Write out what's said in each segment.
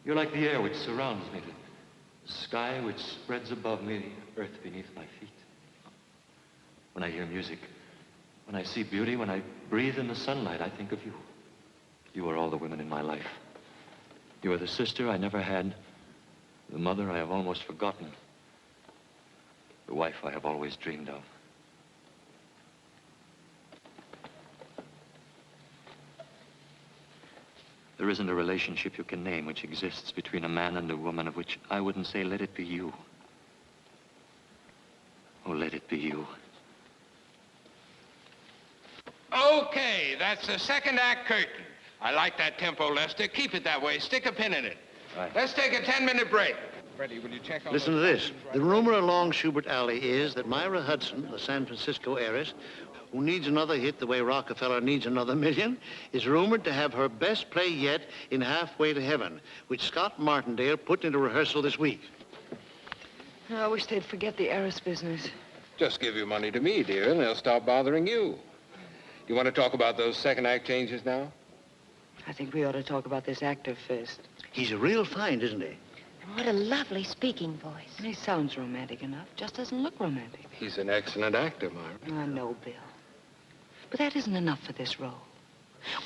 You're like the air which surrounds me, the sky which spreads above me, the earth beneath my feet. When I hear music, when I see beauty, when I breathe in the sunlight, I think of you. You are all the women in my life. You are the sister I never had, the mother I have almost forgotten, the wife I have always dreamed of. There isn't a relationship you can name which exists between a man and a woman of which I wouldn't say, let it be you. Oh, let it be you. Okay, that's the second act curtain. I like that tempo, Lester. Keep it that way. Stick a pin in it. Right. Let's take a 10-minute break. Freddie, will you check on... Listen to this. The rumor along Schubert Alley is that Myra Hudson, the San Francisco heiress, who needs another hit the way Rockefeller needs another million, is rumored to have her best play yet in Halfway to Heaven, which Scott Martindale put into rehearsal this week. I wish they'd forget the heiress business. Just give your money to me, dear, and they'll stop bothering you. You want to talk about those second act changes now? I think we ought to talk about this actor first. He's a real find, isn't he? And what a lovely speaking voice. And he sounds romantic enough, just doesn't look romantic. He's an excellent actor, Myra. I know, Bill. But that isn't enough for this role.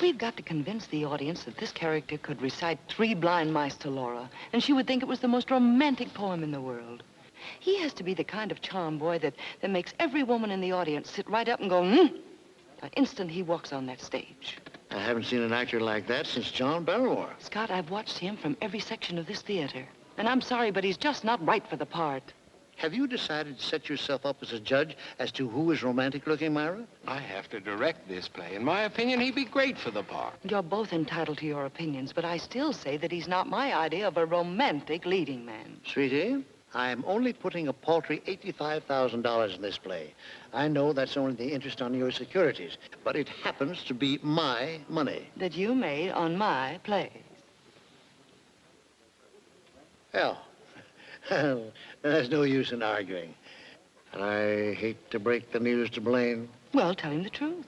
We've got to convince the audience that this character could recite Three Blind Mice to Laura, and she would think it was the most romantic poem in the world. He has to be the kind of charm boy that makes every woman in the audience sit right up and go, the instant he walks on that stage. I haven't seen an actor like that since John Barrymore. Scott, I've watched him from every section of this theater. And I'm sorry, but he's just not right for the part. Have you decided to set yourself up as a judge as to who is romantic-looking, Myra? I have to direct this play. In my opinion, he'd be great for the part. You're both entitled to your opinions, but I still say that he's not my idea of a romantic leading man. Sweetie, I'm only putting a paltry $85,000 in this play. I know that's only the interest on your securities, but it happens to be my money. That you made on my plays. Well, there's no use in arguing. And I hate to break the news to Blaine. Well, tell him the truth.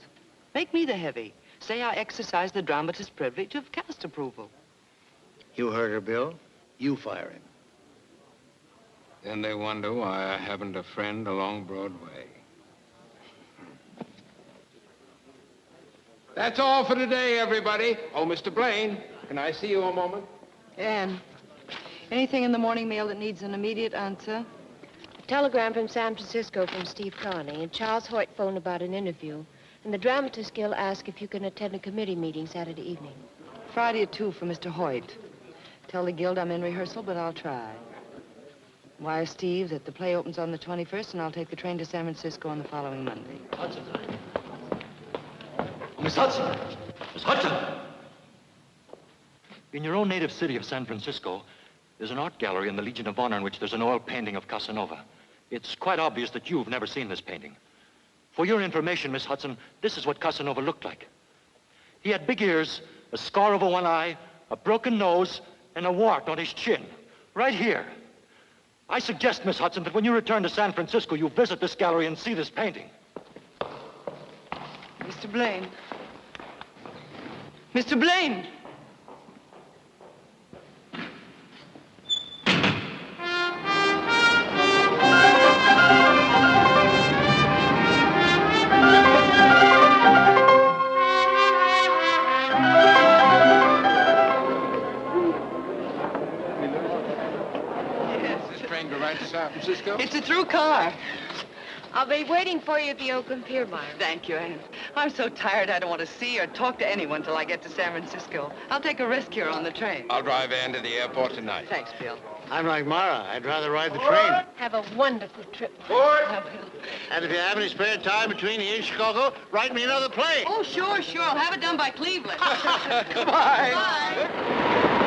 Make me the heavy. Say I exercise the dramatist's privilege of cast approval. You heard her, Bill. You fire him. Then they wonder why I haven't a friend along Broadway. That's all for today, everybody. Oh, Mr. Blaine, can I see you a moment? Anne, anything in the morning mail that needs an immediate answer? A telegram from San Francisco from Steve Carney, and Charles Hoyt phoned about an interview. And the Dramatist Guild asked if you can attend a committee meeting Saturday evening. Friday at 2 for Mr. Hoyt. Tell the Guild I'm in rehearsal, but I'll try. Wire Steve that the play opens on the 21st, and I'll take the train to San Francisco on the following Monday. Hudson. Miss Hudson! Miss Hudson! In your own native city of San Francisco, there's an art gallery in the Legion of Honor in which there's an oil painting of Casanova. It's quite obvious that you've never seen this painting. For your information, Miss Hudson, this is what Casanova looked like. He had big ears, a scar over one eye, a broken nose, and a wart on his chin. Right here. I suggest, Miss Hudson, that when you return to San Francisco, you visit this gallery and see this painting. Mr. Blaine. Mr. Blaine! To San Francisco? It's a through car. I'll be waiting for you at the Oakland Pier, Myra. Thank you, Anne. I'm so tired I don't want to see or talk to anyone till I get to San Francisco. I'll take a rest here on the train. I'll drive Ann to the airport tonight. Thanks, Bill. I'm like Myra. I'd rather ride the train. Have a wonderful trip. And if you have any spare time between here and Chicago, write me another play. Oh, sure. I'll have it done by Cleveland. Goodbye. Bye.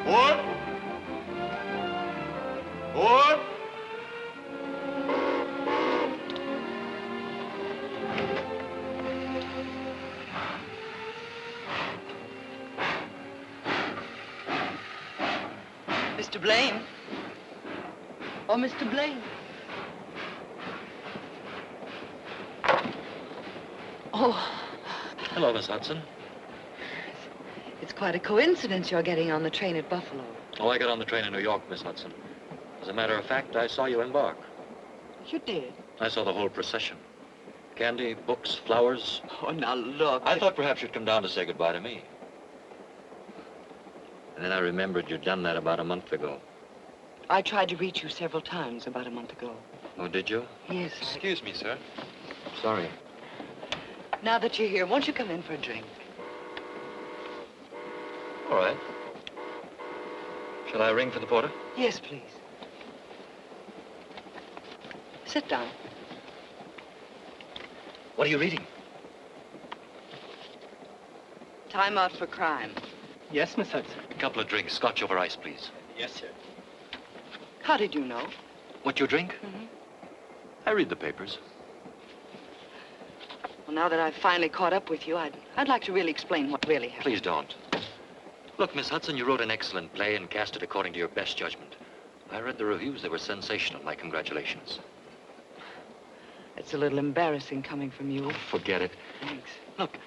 Ford? Ford? Mr. Blaine. Oh, Mr. Blaine. Oh, Hello, Miss Hudson. it's quite a coincidence you're getting on the train at Buffalo. Oh, I got on the train in New York, Miss Hudson. As a matter of fact, I saw you embark. You did? I saw the whole procession. Candy, books, flowers. Oh, now look. I thought perhaps you'd come down to say goodbye to me. And then I remembered you'd done that about a month ago. I tried to reach you several times about a month ago. Oh, did you? Yes. Excuse me, sir. Sorry. Now that you're here, won't you come in for a drink? All right. Shall I ring for the porter? Yes, please. Sit down. What are you reading? Time Out for Crime. Yes, Miss Hudson. A couple of drinks, scotch over ice, please. Yes, sir. How did you know? What you drink? Mm-hmm. I read the papers. Well, now that I've finally caught up with you, I'd like to really explain what really happened. Please don't. Look, Miss Hudson, you wrote an excellent play and cast it according to your best judgment. I read the reviews. They were sensational. My congratulations. It's a little embarrassing coming from you. Oh, forget it. Thanks. Look,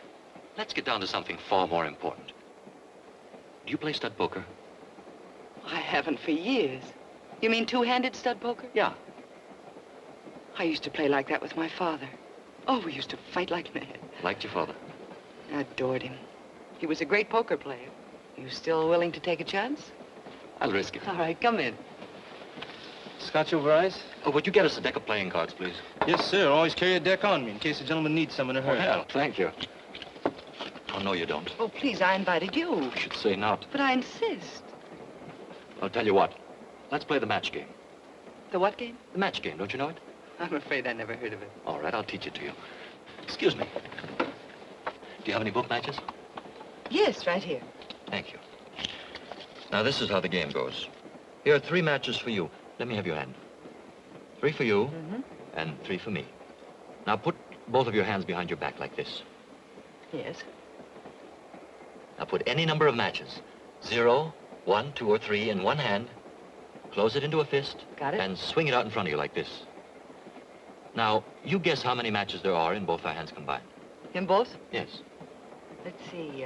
let's get down to something far more important. Do you play stud poker? I haven't for years. You mean two-handed stud poker? Yeah. I used to play like that with my father. Oh, we used to fight like mad. Liked your father? I adored him. He was a great poker player. You still willing to take a chance? I'll risk it. All right, come in. Scotch over ice? Oh, would you get us a deck of playing cards, please? Yes, sir. Always carry a deck on me in case the gentleman needs some in a hurry. Well, thank you. Oh, no, you don't. Oh, please, I invited you. I should say not. But I insist. I'll tell you what. Let's play the match game. The what game? The match game, don't you know it? I'm afraid I never heard of it. All right, I'll teach it to you. Excuse me. Do you have any book matches? Yes, right here. Thank you. Now, this is how the game goes. Here are 3 matches for you. Let me have your hand. 3 for you, and 3 for me. Now, put both of your hands behind your back like this. Yes. Now, put any number of matches. 0, 1, 2, or 3 in one hand. Close it into a fist. Got it. And swing it out in front of you like this. Now, you guess how many matches there are in both our hands combined. In both? Yes. Let's see,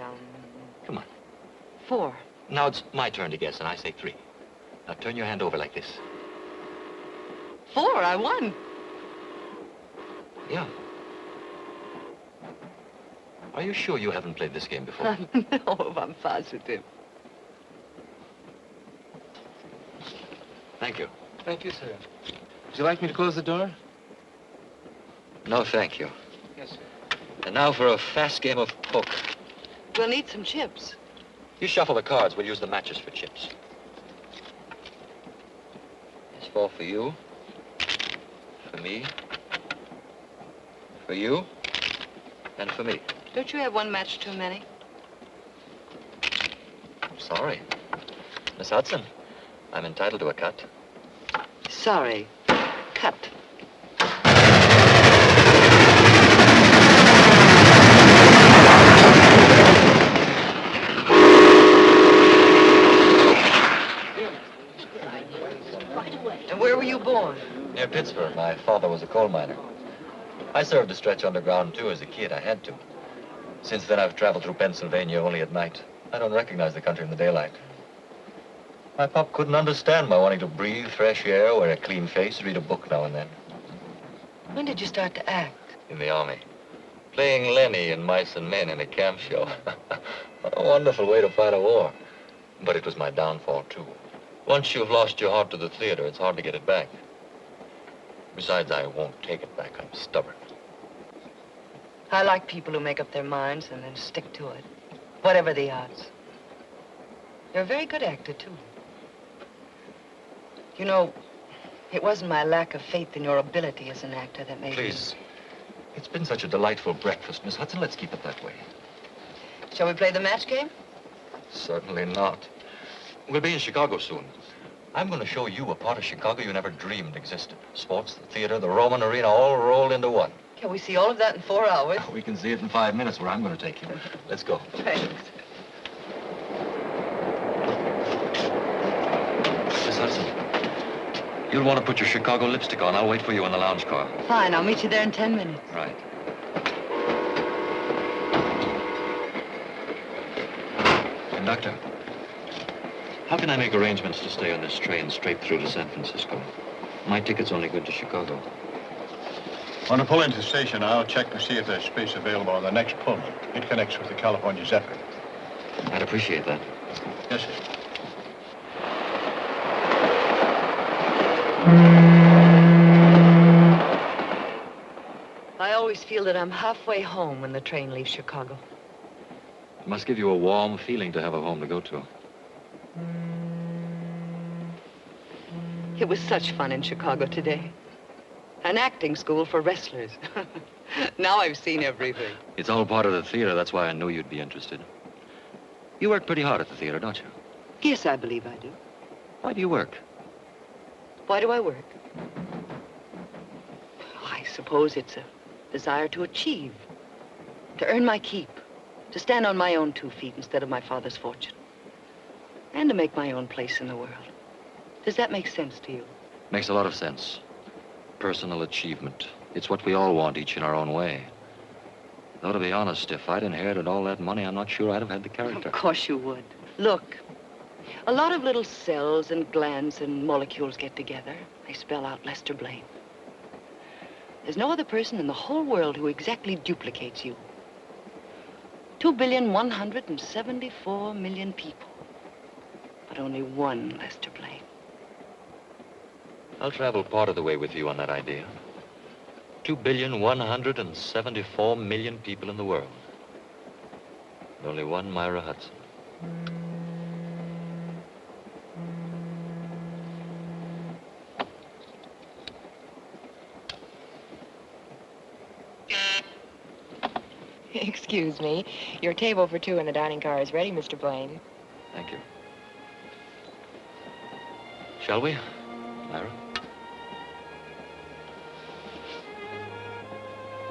Come on. 4. Now it's my turn to guess, and I say 3. Now turn your hand over like this. 4, I won. Yeah. Are you sure you haven't played this game before? No, I'm positive. Thank you. Thank you, sir. Would you like me to close the door? No, thank you. Yes, sir. And now for a fast game of poker. We'll need some chips. You shuffle the cards. We'll use the matches for chips. There's 4 for you. For me. For you. And for me. Don't you have one match too many? I'm sorry. Miss Hudson, I'm entitled to a cut. Sorry. Cut. And where were you born? Near Pittsburgh. My father was a coal miner. I served a stretch underground, too, as a kid. I had to. Since then, I've traveled through Pennsylvania only at night. I don't recognize the country in the daylight. My pop couldn't understand my wanting to breathe fresh air, wear a clean face, read a book now and then. When did you start to act? In the army. Playing Lenny in Mice and Men in a camp show. What a wonderful way to fight a war. But it was my downfall, too. Once you've lost your heart to the theater, it's hard to get it back. Besides, I won't take it back. I'm stubborn. I like people who make up their minds and then stick to it, whatever the odds. You're a very good actor, too. You know, it wasn't my lack of faith in your ability as an actor that made Please. It's been such a delightful breakfast, Miss Hudson. Let's keep it that way. Shall we play the match game? Certainly not. We'll be in Chicago soon. I'm going to show you a part of Chicago you never dreamed existed. Sports, the theater, the Roman arena, all rolled into one. Can we see all of that in 4 hours? We can see it in 5 minutes where I'm going to take you. Let's go. Thanks. Miss Hudson, you'll want to put your Chicago lipstick on. I'll wait for you in the lounge car. Fine, I'll meet you there in 10 minutes. Right. Conductor, how can I make arrangements to stay on this train straight through to San Francisco? My ticket's only good to Chicago. When I pull into the station, I'll check to see if there's space available on the next Pullman. It connects with the California Zephyr. I'd appreciate that. Yes, sir. I always feel that I'm halfway home when the train leaves Chicago. It must give you a warm feeling to have a home to go to. It was such fun in Chicago today. An acting school for wrestlers. Now I've seen everything. It's all part of the theater. That's why I knew you'd be interested. You work pretty hard at the theater, don't you? Yes, I believe I do. Why do you work? Why do I work? I suppose it's a desire to achieve, to earn my keep, to stand on my own 2 feet instead of my father's fortune, and to make my own place in the world. Does that make sense to you? Makes a lot of sense. Personal achievement. It's what we all want, each in our own way. Though, to be honest, if I'd inherited all that money, I'm not sure I'd have had the character. Of course you would. Look, a lot of little cells and glands and molecules get together. They spell out Lester Blaine. There's no other person in the whole world who exactly duplicates you. 2,174,000,000 people, but only one Lester Blaine. I'll travel part of the way with you on that idea. 2,174,000,000 people in the world. And only one Myra Hudson. Excuse me. Your table for 2 in the dining car is ready, Mr. Blaine. Thank you. Shall we, Myra?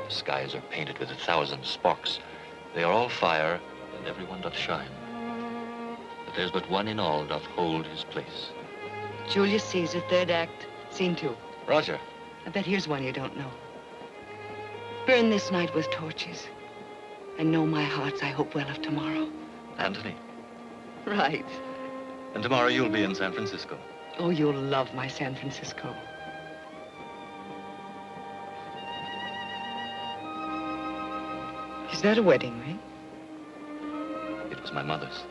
The skies are painted with 1,000 sparks. They are all fire, and every one doth shine. But there's but one in all doth hold his place. Julius Caesar, 3rd act, scene 2. Roger. I bet here's one you don't know. Burn this night with torches, and know my hearts I hope well of tomorrow. Antony. Right. And tomorrow you'll be in San Francisco. Oh, you'll love my San Francisco. Is that a wedding ring? It was my mother's.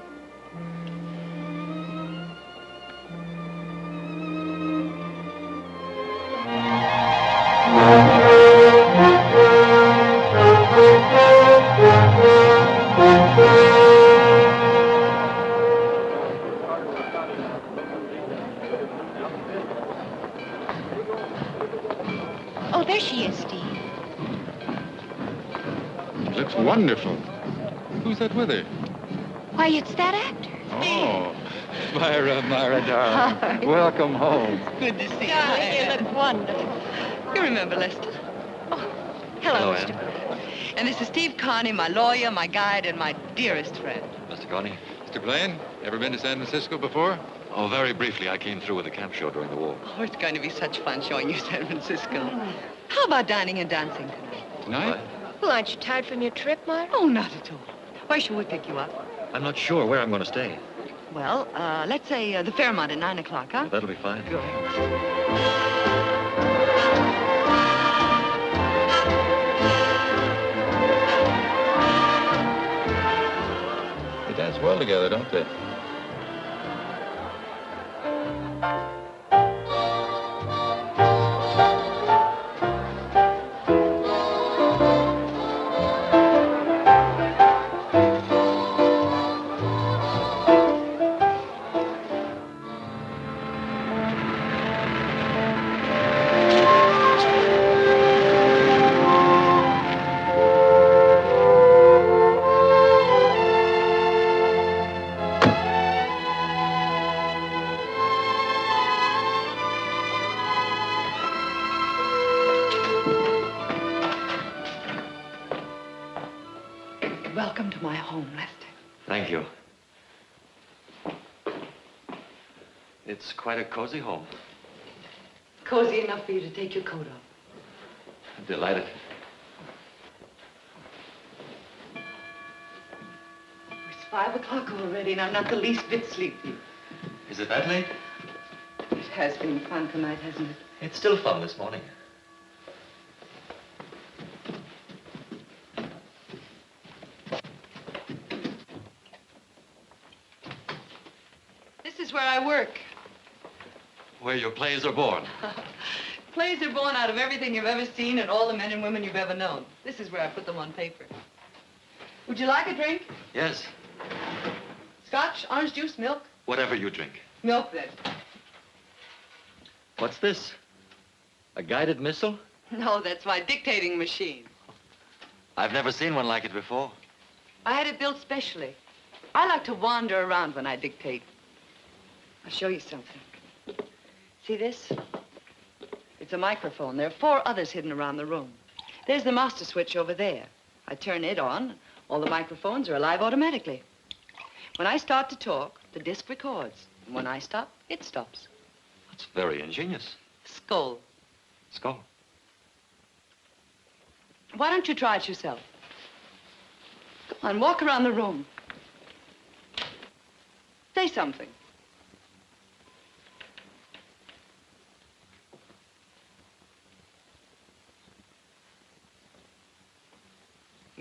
Oh, there she is, Steve. Looks wonderful. Who's that with her? Why, it's that actor. Oh, Myra, darling. Welcome home. Good to see you. Darling, you look wonderful. You remember Lester? Hello, Hello, Mr. Anne. And this is Steve Carney, my lawyer, my guide, and my dearest friend. Mr. Connie? Mr. Blaine, ever been to San Francisco before? Oh, very briefly. I came through with a camp show during the war. Oh, it's going to be such fun showing you San Francisco. How about dining and dancing tonight? Tonight? Well, aren't you tired from your trip, Mark? Oh, not at all. Where shall we pick you up? I'm not sure where I'm going to stay. Well, let's say the Fairmont at 9 o'clock, huh? That'll be fine. Good. They dance well together, don't they? Welcome to my home, Lester. Thank you. It's quite a cozy home. Cozy enough for you to take your coat off. I'm delighted. It's 5 o'clock already, and I'm not the least bit sleepy. Is it that late? It has been fun tonight, hasn't it? It's still fun this morning. This is where I work. Where your plays are born. Plays are born out of everything you've ever seen and all the men and women you've ever known. This is where I put them on paper. Would you like a drink? Yes, Scotch, orange juice, milk? whatever you drink. Milk, then. What's this? A guided missile? No, that's my dictating machine. I've never seen one like it before. I had it built specially. I like to wander around when I dictate. I'll show you something. See this? It's a microphone. There are 4 others hidden around the room. There's the master switch over there. I turn it on. All the microphones are alive automatically. When I start to talk, the disc records. And when I stop, it stops. That's very ingenious. Skull. Skull. Why don't you try it yourself? Come on, walk around the room. Say something.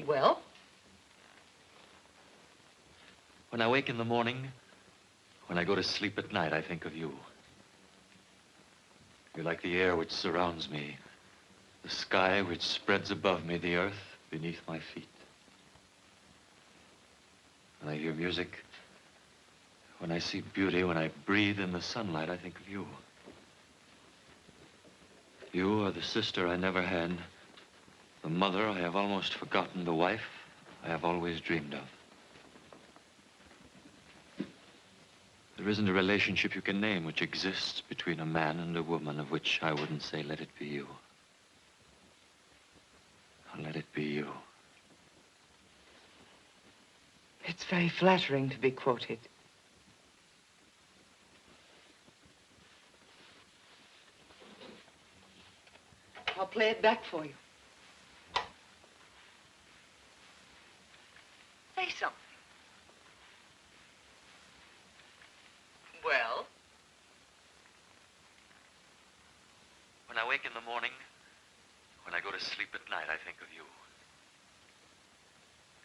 Well? When I wake in the morning, when I go to sleep at night, I think of you. You're like the air which surrounds me, the sky which spreads above me, the earth beneath my feet. When I hear music, when I see beauty, when I breathe in the sunlight, I think of you. You are the sister I never had, the mother I have almost forgotten, the wife I have always dreamed of. There isn't a relationship you can name which exists between a man and a woman of which I wouldn't say, let it be you. Let it be you. It's very flattering to be quoted. I'll play it back for you. Say something. Well? When I wake in the morning, when I go to sleep at night, I think of you.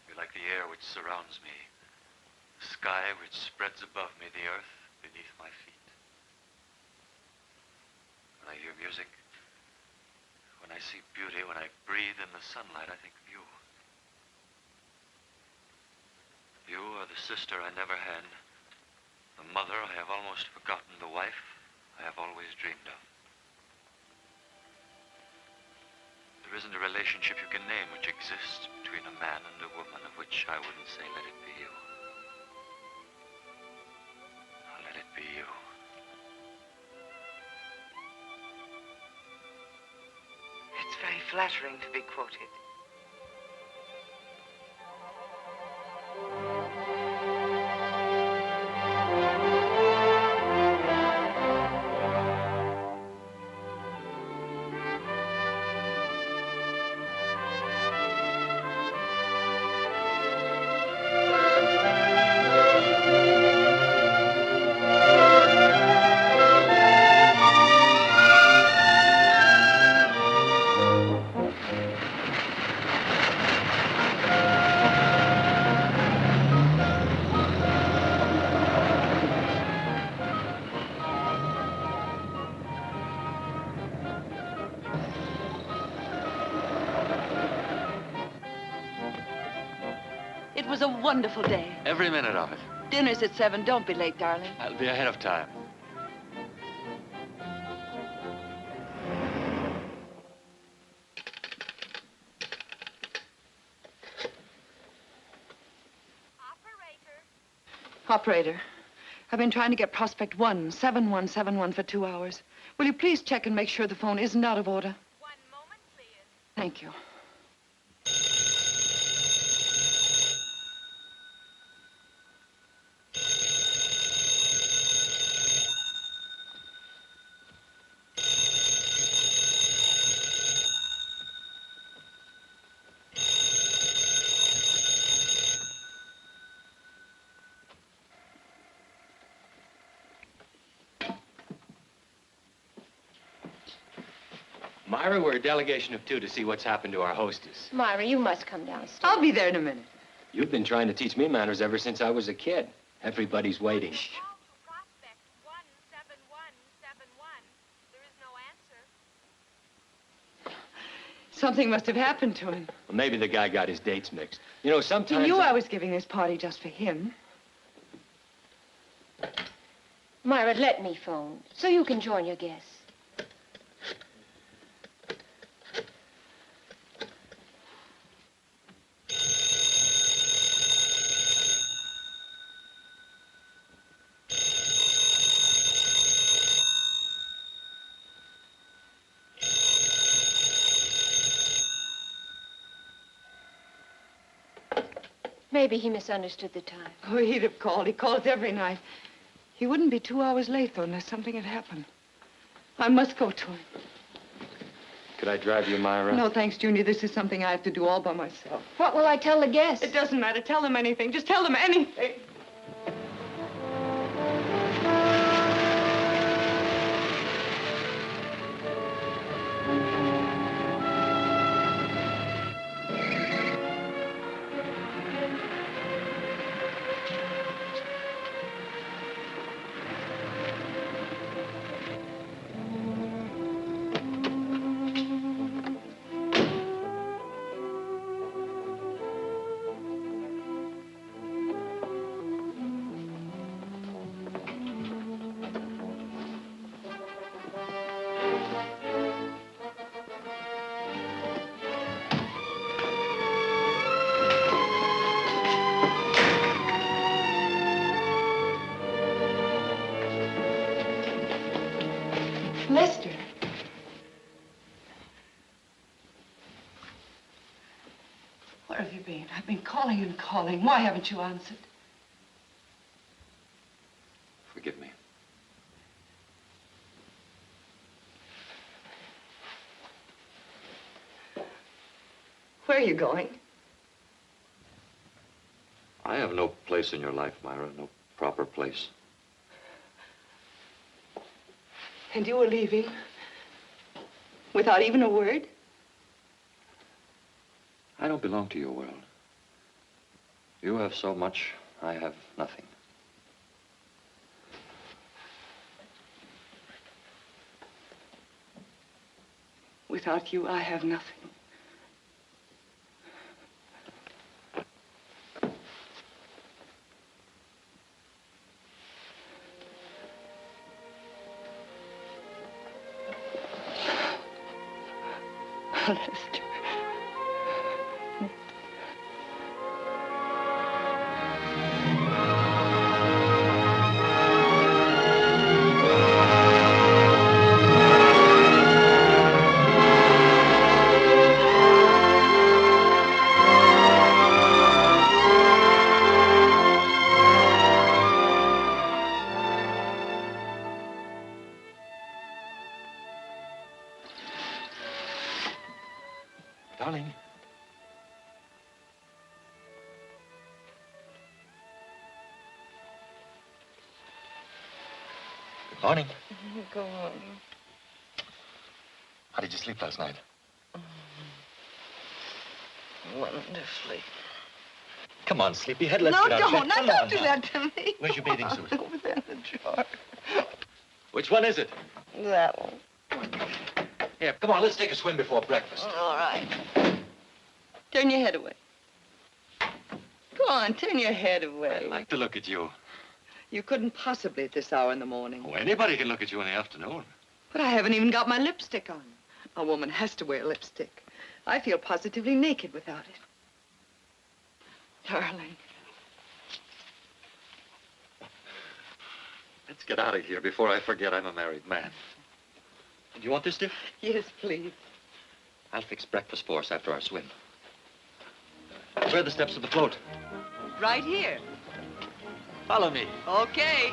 You're like the air which surrounds me, the sky which spreads above me, the earth beneath my feet. When I hear music, when I see beauty, when I breathe in the sunlight, I think of you. You are the sister I never had, the mother I have almost forgotten, the wife I have always dreamed of. There isn't a relationship you can name which exists between a man and a woman of which I wouldn't say, let it be you. Let it be you. It's very flattering to be quoted. It was a wonderful day. Every minute of it. Dinner's at 7. Don't be late, darling. I'll be ahead of time. Operator, I've been trying to get Prospect 17171 for 2 hours. Will you please check and make sure the phone isn't out of order? 1 moment, please. Thank you. Myra, we're a delegation of 2 to see what's happened to our hostess. Myra, you must come downstairs. I'll be there in a minute. You've been trying to teach me manners ever since I was a kid. Everybody's waiting. Something must have happened to him. Well, maybe the guy got his dates mixed. You know, sometimes... He knew I was giving this party just for him. Myra, let me phone so you can join your guests. Maybe he misunderstood the time. Oh, he'd have called. He calls every night. He wouldn't be 2 hours late, though, unless something had happened. I must go to him. Could I drive you, Myra? No, thanks, Junior. This is something I have to do all by myself. What will I tell the guests? It doesn't matter. Tell them anything. Just tell them anything. Lester. Where have you been? I've been calling and calling. Why haven't you answered? Forgive me. Where are you going? I have no place in your life, Myra. No proper place. And you were leaving? Without even a word? I don't belong to your world. You have so much, I have nothing. Without you, I have nothing. Lester. Darling. Good morning. Go on. How did you sleep last night? Wonderfully. Come on, sleepyhead. Let's No, get out of don't. bed. Now, Come don't on do now. that to me. Where's your bathing suit? Over there in the drawer. Which one is it? That one. Here, come on, let's take a swim before breakfast. All right. Turn your head away. Go on, turn your head away. I like to look at you. You couldn't possibly at this hour in the morning. Oh, anybody can look at you in the afternoon. But I haven't even got my lipstick on. A woman has to wear lipstick. I feel positively naked without it. Darling. Let's get out of here before I forget I'm a married man. Do you want this, dear? Yes, please. I'll fix breakfast for us after our swim. Where are the steps to the float? Right here. Follow me. Okay.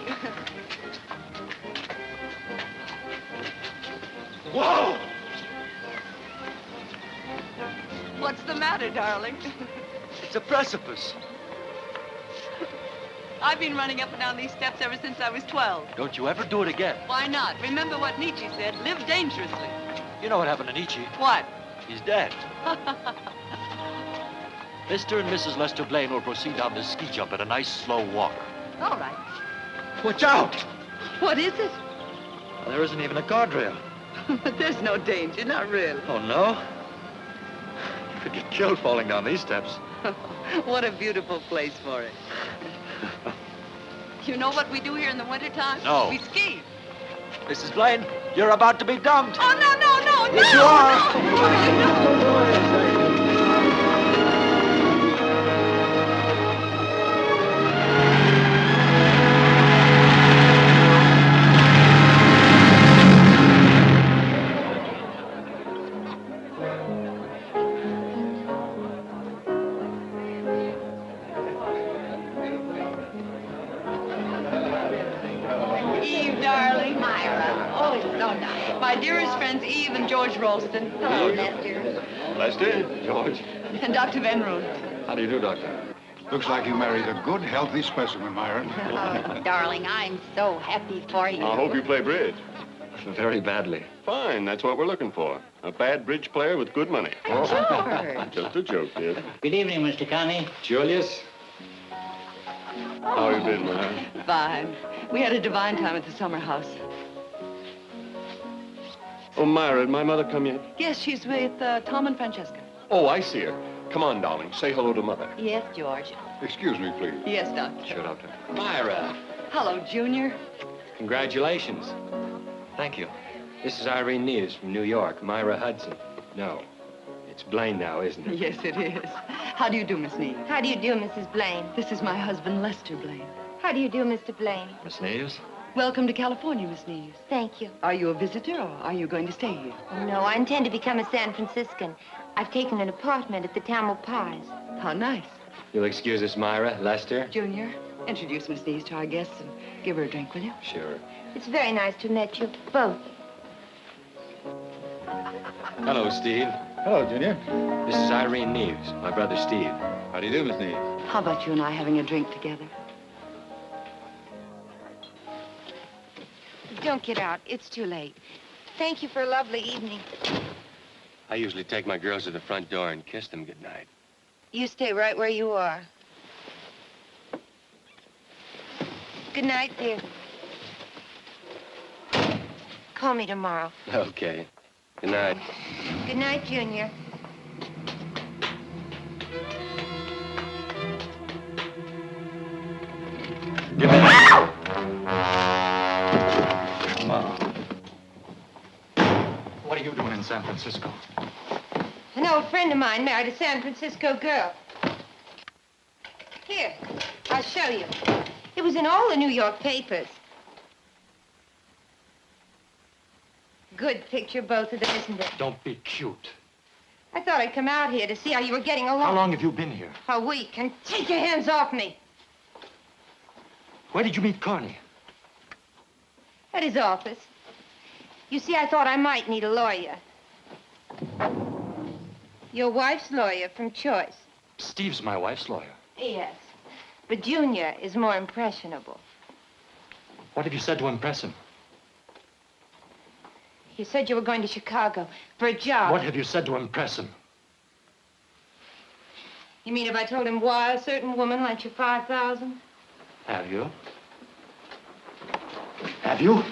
Whoa! What's the matter, darling? It's a precipice. I've been running up and down these steps ever since I was 12. Don't you ever do it again. Why not? Remember what Nietzsche said, live dangerously. You know what happened to Nietzsche? What? He's dead. Mr. and Mrs. Lester Blaine will proceed down this ski jump at a nice, slow walk. All right. Watch out! What is it? There isn't even a guardrail. There's no danger, not really. Oh, no? You could get killed falling down these steps. What a beautiful place for it. You know what we do here in the wintertime? No. We ski. Mrs. Blaine, you're about to be dumped. Oh, no, Yes, you are. Eve, darling. Myra. Oh, it's so nice. My dearest friends, Eve and George Ralston. Hello, Lester. Lester, George. And Dr. Van Roon. How do you do, Doctor? Looks like you married a good, healthy specimen, Myra. Oh, darling, I'm so happy for you. I hope you play bridge. Very badly. Fine, that's what we're looking for. A bad bridge player with good money. George. Just a joke, kid. Good evening, Mr. Connie. Julius? How you been, Myra? Fine. We had a divine time at the summer house. Oh, Myra, did my mother come yet? Yes, she's with Tom and Francesca. Oh, I see her. Come on, darling. Say hello to Mother. Yes, George. Excuse me, please. Yes, Doctor. Sure, Doctor. Myra. Hello, Junior. Congratulations. Thank you. This is Irene Neves from New York. Myra Hudson. No. It's Blaine now, isn't it? Yes, it is. How do you do, Miss Neves? How do you do, Mrs. Blaine? This is my husband, Lester Blaine. How do you do, Mr. Blaine? Miss Neves? Welcome to California, Miss Neves. Thank you. Are you a visitor, or are you going to stay here? No, I intend to become a San Franciscan. I've taken an apartment at the Tamil Pies. How nice. You'll excuse us, Myra. Lester? Junior, introduce Miss Neves to our guests and give her a drink, will you? Sure. It's very nice to have met you, both. Hello, Steve. Hello, Junior. This is Irene Neves, my brother Steve. How do you do, Miss Neves? How about you and I having a drink together? Don't get out. It's too late. Thank you for a lovely evening. I usually take my girls to the front door and kiss them goodnight. You stay right where you are. Good night, dear. Call me tomorrow. Okay. Good night. Good night, Junior. Give me Come on. What are you doing in San Francisco? An old friend of mine married a San Francisco girl. Here, I'll show you. It was in all the New York papers. Good picture, both of them, isn't it? Don't be cute. I thought I'd come out here to see how you were getting along. How long have you been here? A week, and take your hands off me. Where did you meet Carney? At his office. You see, I thought I might need a lawyer. Your wife's lawyer from choice. Steve's my wife's lawyer. Yes. But Junior is more impressionable. What have you said to impress him? You said you were going to Chicago for a job. What have you said to impress him? You mean if I told him why a certain woman lent you $5,000? Have you? Have you?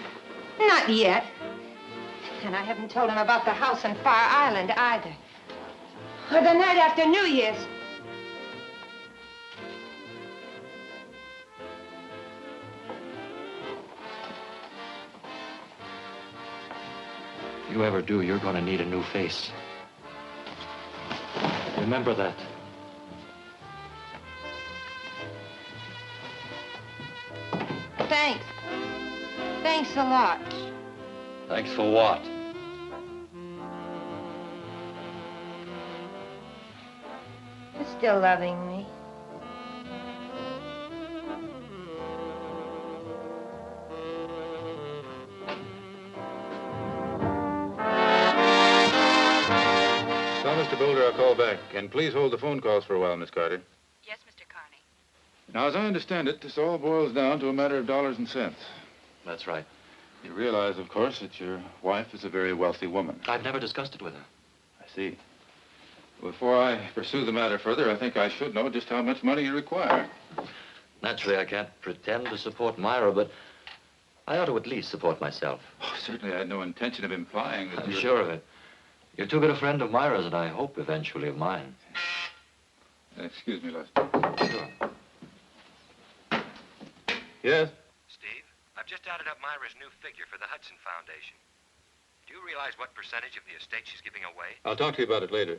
Not yet. And I haven't told him about the house on Fire Island either. Or the night after New Year's. If you ever do, you're going to need a new face. Remember that. Thanks. Thanks a lot. Thanks for what? For still loving me. Tell Mr. Boulder I'll call back. And please hold the phone calls for a while, Miss Carter. Yes, Mr. Carney. Now, as I understand it, this all boils down to a matter of dollars and cents. That's right. You realize, of course, that your wife is a very wealthy woman. I've never discussed it with her. I see. Before I pursue the matter further, I think I should know just how much money you require. Naturally, I can't pretend to support Myra, but I ought to at least support myself. Oh, certainly, I had no intention of implying that I'm you're... sure of it. You're too good a friend of Myra's, and I hope eventually of mine. Excuse me, Lester. Sure. Yes? Steve, I've just added up Myra's new figure for the Hudson Foundation. Do you realize what percentage of the estate she's giving away? I'll talk to you about it later.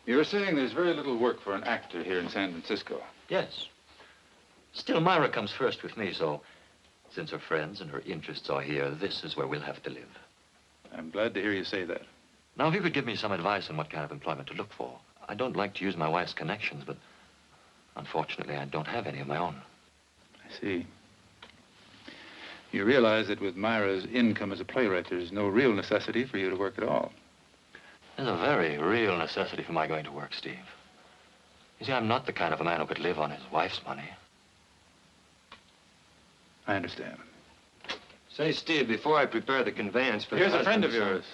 You were saying there's very little work for an actor here in San Francisco. Yes. Still, Myra comes first with me, so since her friends and her interests are here, this is where we'll have to live. I'm glad to hear you say that. Now, if you could give me some advice on what kind of employment to look for. I don't like to use my wife's connections, but unfortunately, I don't have any of my own. I see. You realize that with Myra's income as a playwright, there's no real necessity for you to work at all. There's a very real necessity for my going to work, Steve. You see, I'm not the kind of a man who could live on his wife's money. I understand. Say, Steve, before I prepare the conveyance for Here's the a friend of husband, yours.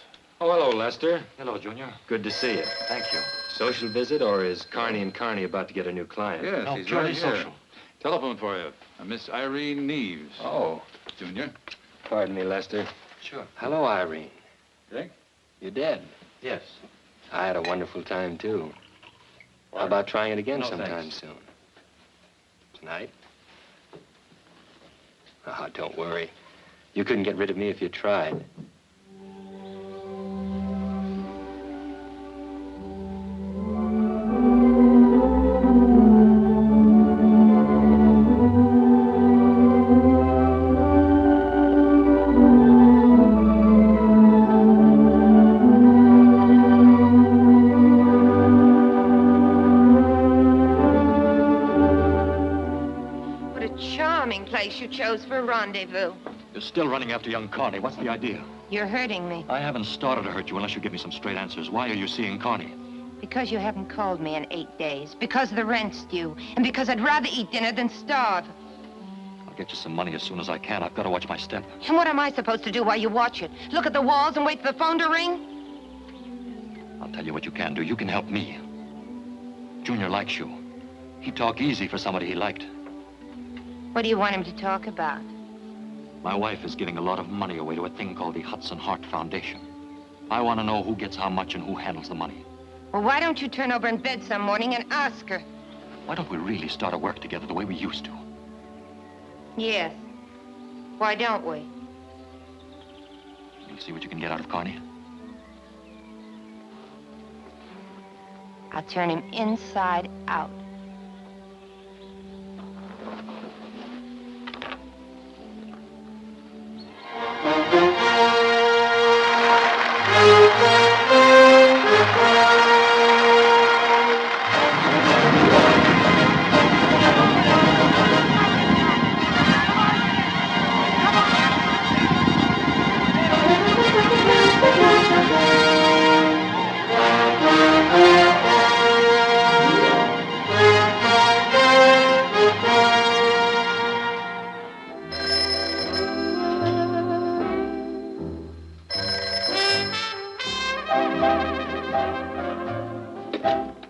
Oh, hello, Lester. Hello, Junior. Good to see you. Thank you. Social visit, or is Carney and Carney about to get a new client? Yes, No, he's purely right here. social. Telephone for you. Miss Irene Neves. Oh, Junior. pardon me, Lester. Sure. Hello, Irene. Dick? You dead? Yes. I had a wonderful time, too. How about trying it again No, sometime thanks. soon? Tonight? Oh, don't worry. You couldn't get rid of me if you tried. What a charming place you chose for a rendezvous. You're still running after young Carney. What's the idea? You're hurting me I haven't started to hurt you unless you give me some straight answers. Why are you seeing Carney? because you haven't called me in 8 days, because the rent's due, and because I'd rather eat dinner than starve. I'll get you some money as soon as I can. I've got to watch my step. And what am I supposed to do while you watch it? Look at the walls and wait for the phone to ring? I'll tell you what you can do. You can help me. Junior likes you. He'd talk easy for somebody he liked. What do you want him to talk about? My wife is giving a lot of money away to a thing called the Hudson Heart Foundation. I want to know who gets how much and who handles the money. Well, why don't you turn over in bed some morning and ask her? Why don't we really start to work together the way we used to? Yes. Why don't we? You'll see what you can get out of Carney. I'll turn him inside out.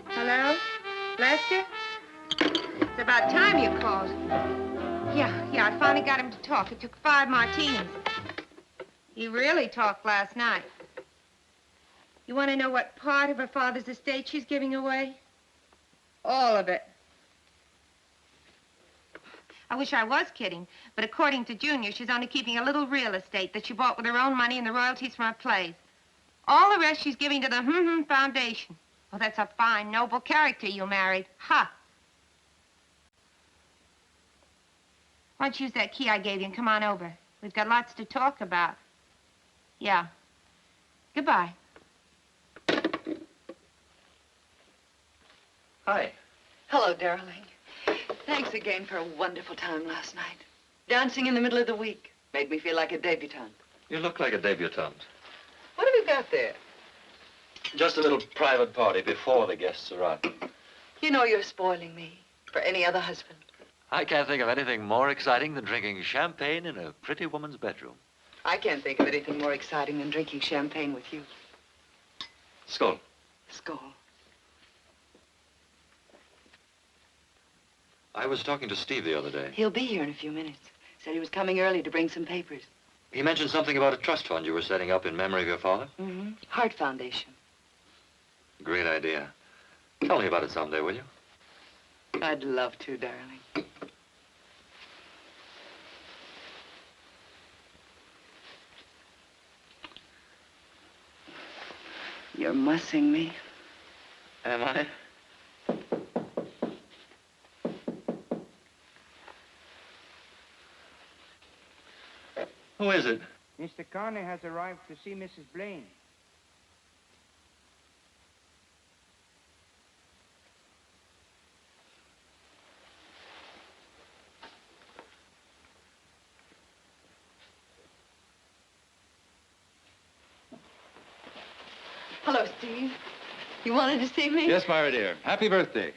Hello? Lester? It's about time you called. Yeah, I finally got him to talk. It took 5 martinis. He really talked last night. You want to know what part of her father's estate she's giving away? All of it. I wish I was kidding, but according to Junior, she's only keeping a little real estate that she bought with her own money and the royalties from her plays. All the rest she's giving to the Foundation. Oh, that's a fine, noble character you married. Ha! Why don't you use that key I gave you and come on over? We've got lots to talk about. Yeah. Goodbye. Hi. Hello, darling. Thanks again for a wonderful time last night. Dancing in the middle of the week made me feel like a debutante. You look like a debutante. What have you got there? Just a little private party before the guests arrive. You know you're spoiling me for any other husband. I can't think of anything more exciting than drinking champagne in a pretty woman's bedroom. I can't think of anything more exciting than drinking champagne with you. Skull. Skull. I was talking to Steve the other day. He'll be here in a few minutes. Said he was coming early to bring some papers. He mentioned something about a trust fund you were setting up in memory of your father. Mm-hmm. Heart Foundation. Great idea. Tell me about it someday, will you? I'd love to, darling. You're mussing me. Am I? Who is it? Mr. Carney has arrived to see Mrs. Blaine. Hello, Steve. You wanted to see me? Yes, Myra, dear. Happy birthday.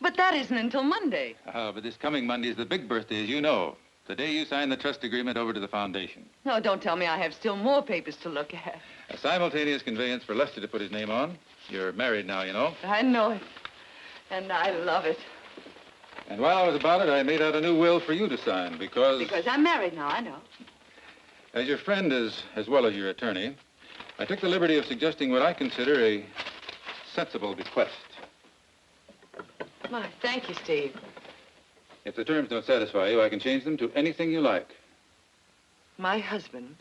But that isn't until Monday. But this coming Monday is the big birthday, as you know. The day you sign the trust agreement over to the foundation. No, don't tell me I have still more papers to look at. A simultaneous conveyance for Lester to put his name on. You're married now, you know. I know it. And I love it. And while I was about it, I made out a new will for you to sign because... Because I'm married now, I know. As your friend as well as your attorney, I took the liberty of suggesting what I consider a sensible bequest. My, thank you, Steve. If the terms don't satisfy you, I can change them to anything you like. My husband,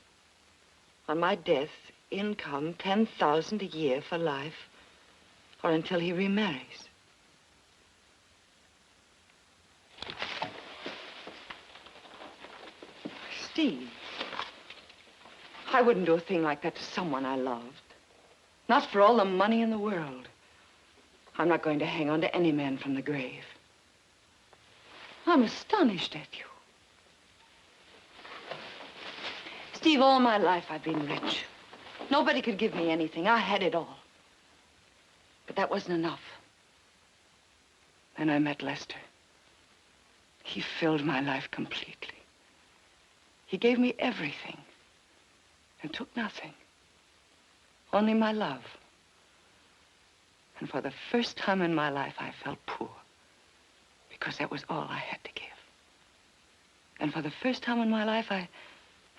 on my death, income $10,000 a year for life, or until he remarries. Steve, I wouldn't do a thing like that to someone I loved. Not for all the money in the world. I'm not going to hang on to any man from the grave. I'm astonished at you. Steve, all my life I've been rich. Nobody could give me anything. I had it all. But that wasn't enough. Then I met Lester. He filled my life completely. He gave me everything and took nothing. Only my love. And for the first time in my life, I felt poor. Because that was all I had to give. And for the first time in my life, I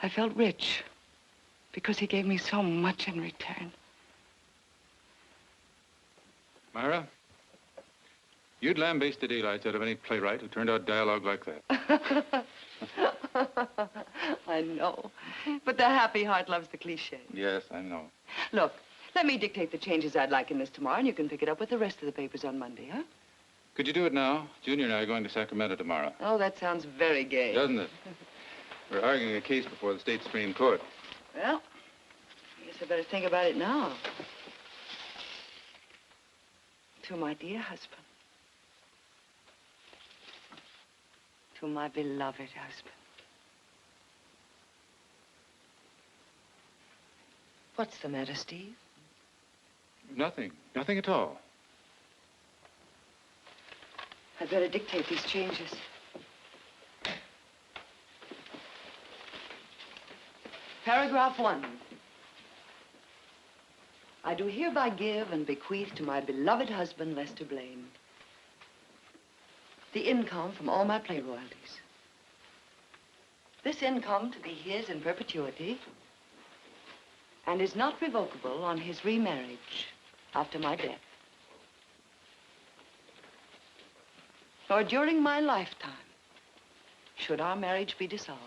felt rich. Because he gave me so much in return. Myra, you'd lambaste the daylights out of any playwright who turned out dialogue like that. I know. But the happy heart loves the cliche. Yes, I know. Look, let me dictate the changes I'd like in this tomorrow, and you can pick it up with the rest of the papers on Monday, huh? Could you do it now? Junior and I are going to Sacramento tomorrow. Oh, that sounds very gay. Doesn't it? We're arguing a case before the state Supreme Court. Well, I guess I better think about it now. To my dear husband. To my beloved husband. What's the matter, Steve? Nothing. Nothing at all. I'd better dictate these changes. Paragraph 1. I do hereby give and bequeath to my beloved husband, Lester Blaine, the income from all my play royalties. This income to be his in perpetuity and is not revocable on his remarriage after my death. Nor during my lifetime, should our marriage be dissolved.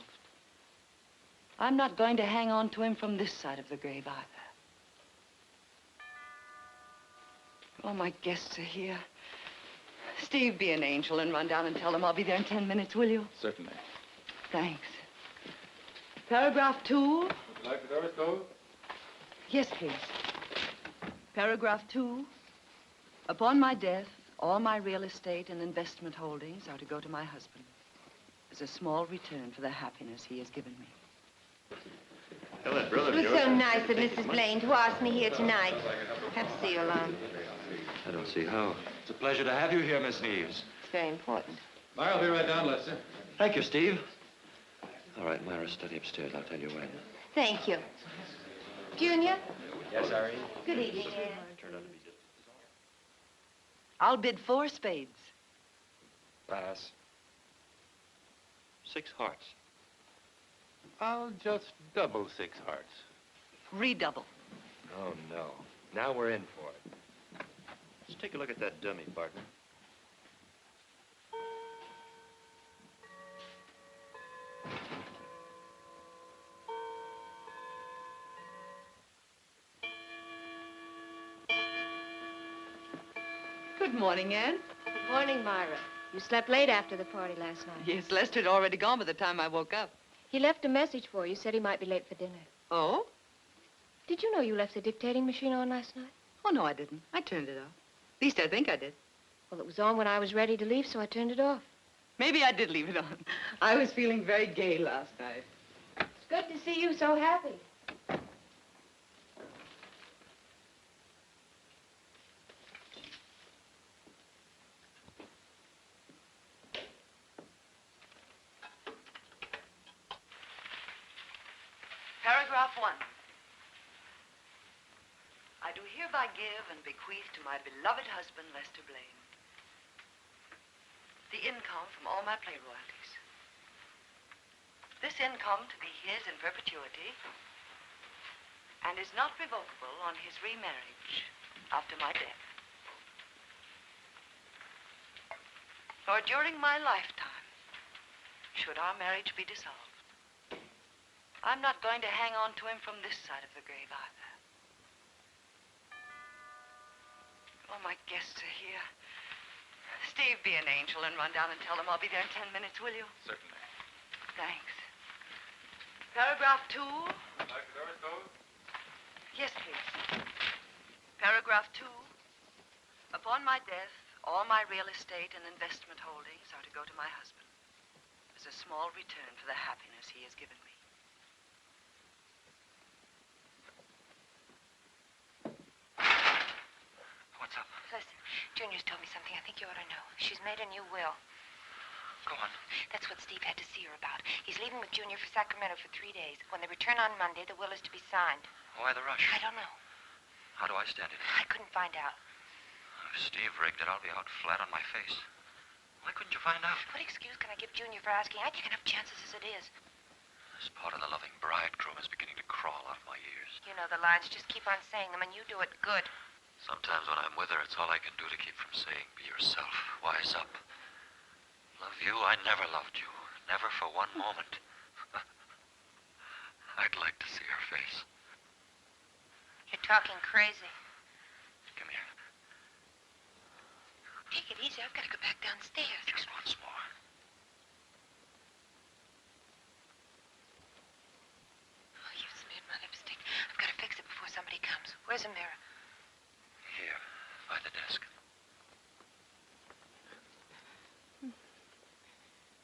I'm not going to hang on to him from this side of the grave either. Oh, my guests are here. Steve, be an angel and run down and tell them I'll be there in 10 minutes, will you? Certainly. Thanks. Paragraph 2. Would you like the door closed? Yes, please. Paragraph 2. Upon my death, all my real estate and investment holdings are to go to my husband as a small return for the happiness he has given me. Tell that brother It was so nice of Mrs. Blaine to ask me here tonight. Have to see you alone. I don't see how. It's a pleasure to have you here, Miss Neves. It's very important. I'll be right down, Lester. Thank you, Steve. All right, Myra, study upstairs. I'll tell you when. Thank you. Junior? Yes, Irene? Good evening, Anne. I'll bid 4 spades. Pass. 6 hearts. I'll just double 6 hearts. Redouble. Oh, no. Now we're in for it. Let's take a look at that dummy, partner. Good morning, Anne. Good morning, Myra. You slept late after the party last night. Yes, Lester had already gone by the time I woke up. He left a message for you, said he might be late for dinner. Oh? Did you know you left the dictating machine on last night? Oh, no, I didn't. I turned it off. At least I think I did. Well, it was on when I was ready to leave, so I turned it off. Maybe I did leave it on. I was feeling very gay last night. It's good to see you so happy. Paragraph 1. I do hereby give and bequeath to my beloved husband, Lester Blaine, the income from all my play royalties. This income to be his in perpetuity and is not revocable on his remarriage after my death. Nor during my lifetime should our marriage be dissolved. I'm not going to hang on to him from this side of the grave either. Oh, my guests are here. Steve, be an angel and run down and tell them I'll be there in 10 minutes, will you? Certainly. Thanks. Paragraph 2. Like the doors closed? Yes, please. Paragraph 2. Upon my death, all my real estate and investment holdings are to go to my husband as a small return for the happiness he has given me. What's up? Listen, Junior's told me something I think you ought to know. She's made a new will. Go on. That's what Steve had to see her about. He's leaving with Junior for Sacramento for 3 days. When they return on Monday, the will is to be signed. Why the rush? I don't know. How do I stand it? I couldn't find out. If Steve rigged it, I'll be out flat on my face. Why couldn't you find out? What excuse can I give Junior for asking? I take enough chances as it is. This part of the loving bridegroom is beginning to crawl out of my ears. You know the lines. Just keep on saying them, and you do it good. Sometimes when I'm with her, it's all I can do to keep from saying, be yourself, wise up. Love you, I never loved you. Never for one moment. I'd like to see her face. You're talking crazy. Come here. Take it easy. I've got to go back downstairs. Just once more. Oh, you've smeared my lipstick. I've got to fix it before somebody comes. Where's a mirror? Here, by the desk.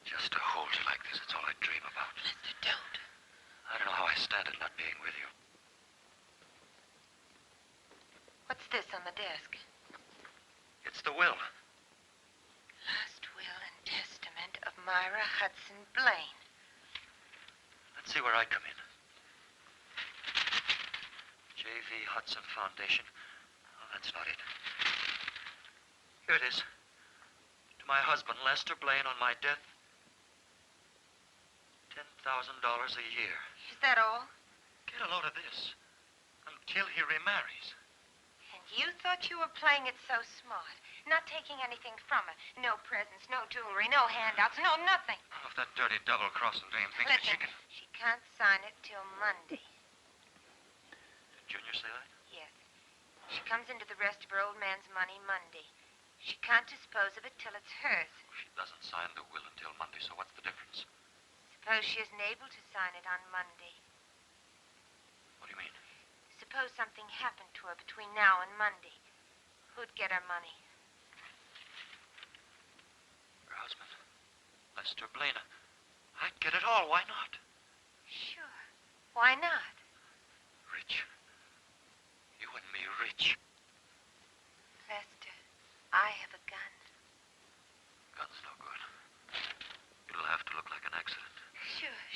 Just to hold you like this, it's all I dream about. Lester, don't. I don't know how I stand it not being with you. What's this on the desk? It's the will. Last will and testament of Myra Hudson Blaine. Let's see where I come in. J.V. Hudson Foundation. Oh, that's not it. Here it is. To my husband, Lester Blaine, on my death, $10,000 a year. Is that all? Get a load of this. Until he remarries. And you thought you were playing it so smart. Not taking anything from her. No presents, no jewelry, no handouts, no nothing. Oh, if that dirty double-crossing dame thinks that she Listen, can... she can't sign it till Monday. Did Junior say that? Yes. She comes into the rest of her old man's money Monday. She can't dispose of it till it's hers. She doesn't sign the will until Monday, so what's the difference? Suppose she isn't able to sign it on Monday. What do you mean? Suppose something happened to her between now and Monday. Who'd get her money? Her husband, Lester Blaine. I'd get it all. Why not? Sure. Why not? Rich. You and me rich. Lester, I have a gun. Gun's no good.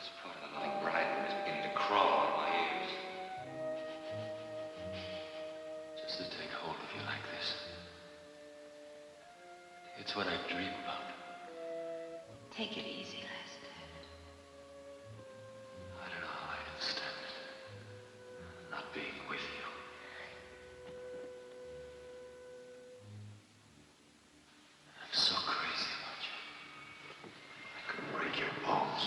This part of the loving bridegroom is beginning to crawl out of my ears. Just to take hold of you like this. It's what I dream about. Take it easy, Lester. I don't know how I can stand it. Not being with you. I'm so crazy about you. I could break your bones.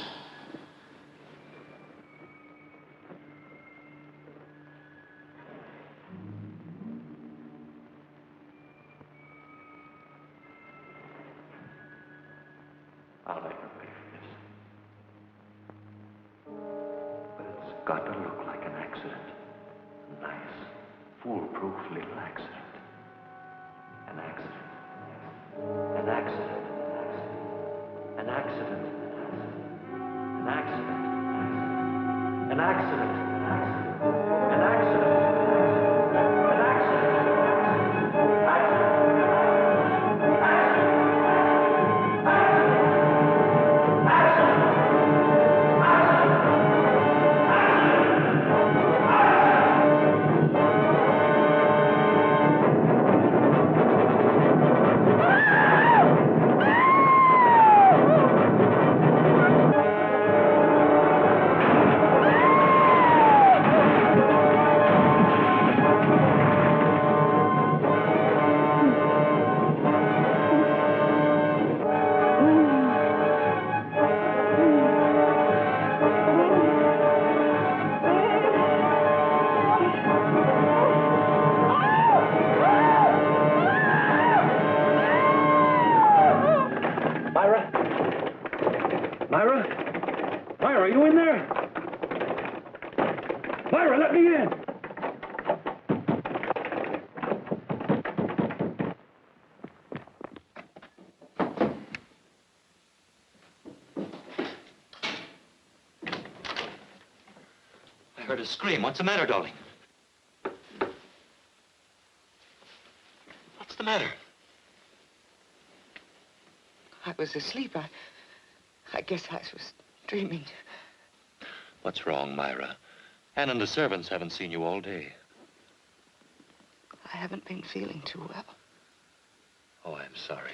I'll make her pay for this. But it's got to look like an accident. A nice, foolproof little accident. An accident. An accident. An accident. An accident. An accident. An accident. An accident. An I heard a scream. What's the matter, darling? What's the matter? I was asleep. I guess I was dreaming. What's wrong, Myra? Ann and the servants haven't seen you all day. I haven't been feeling too well. Oh, I'm sorry.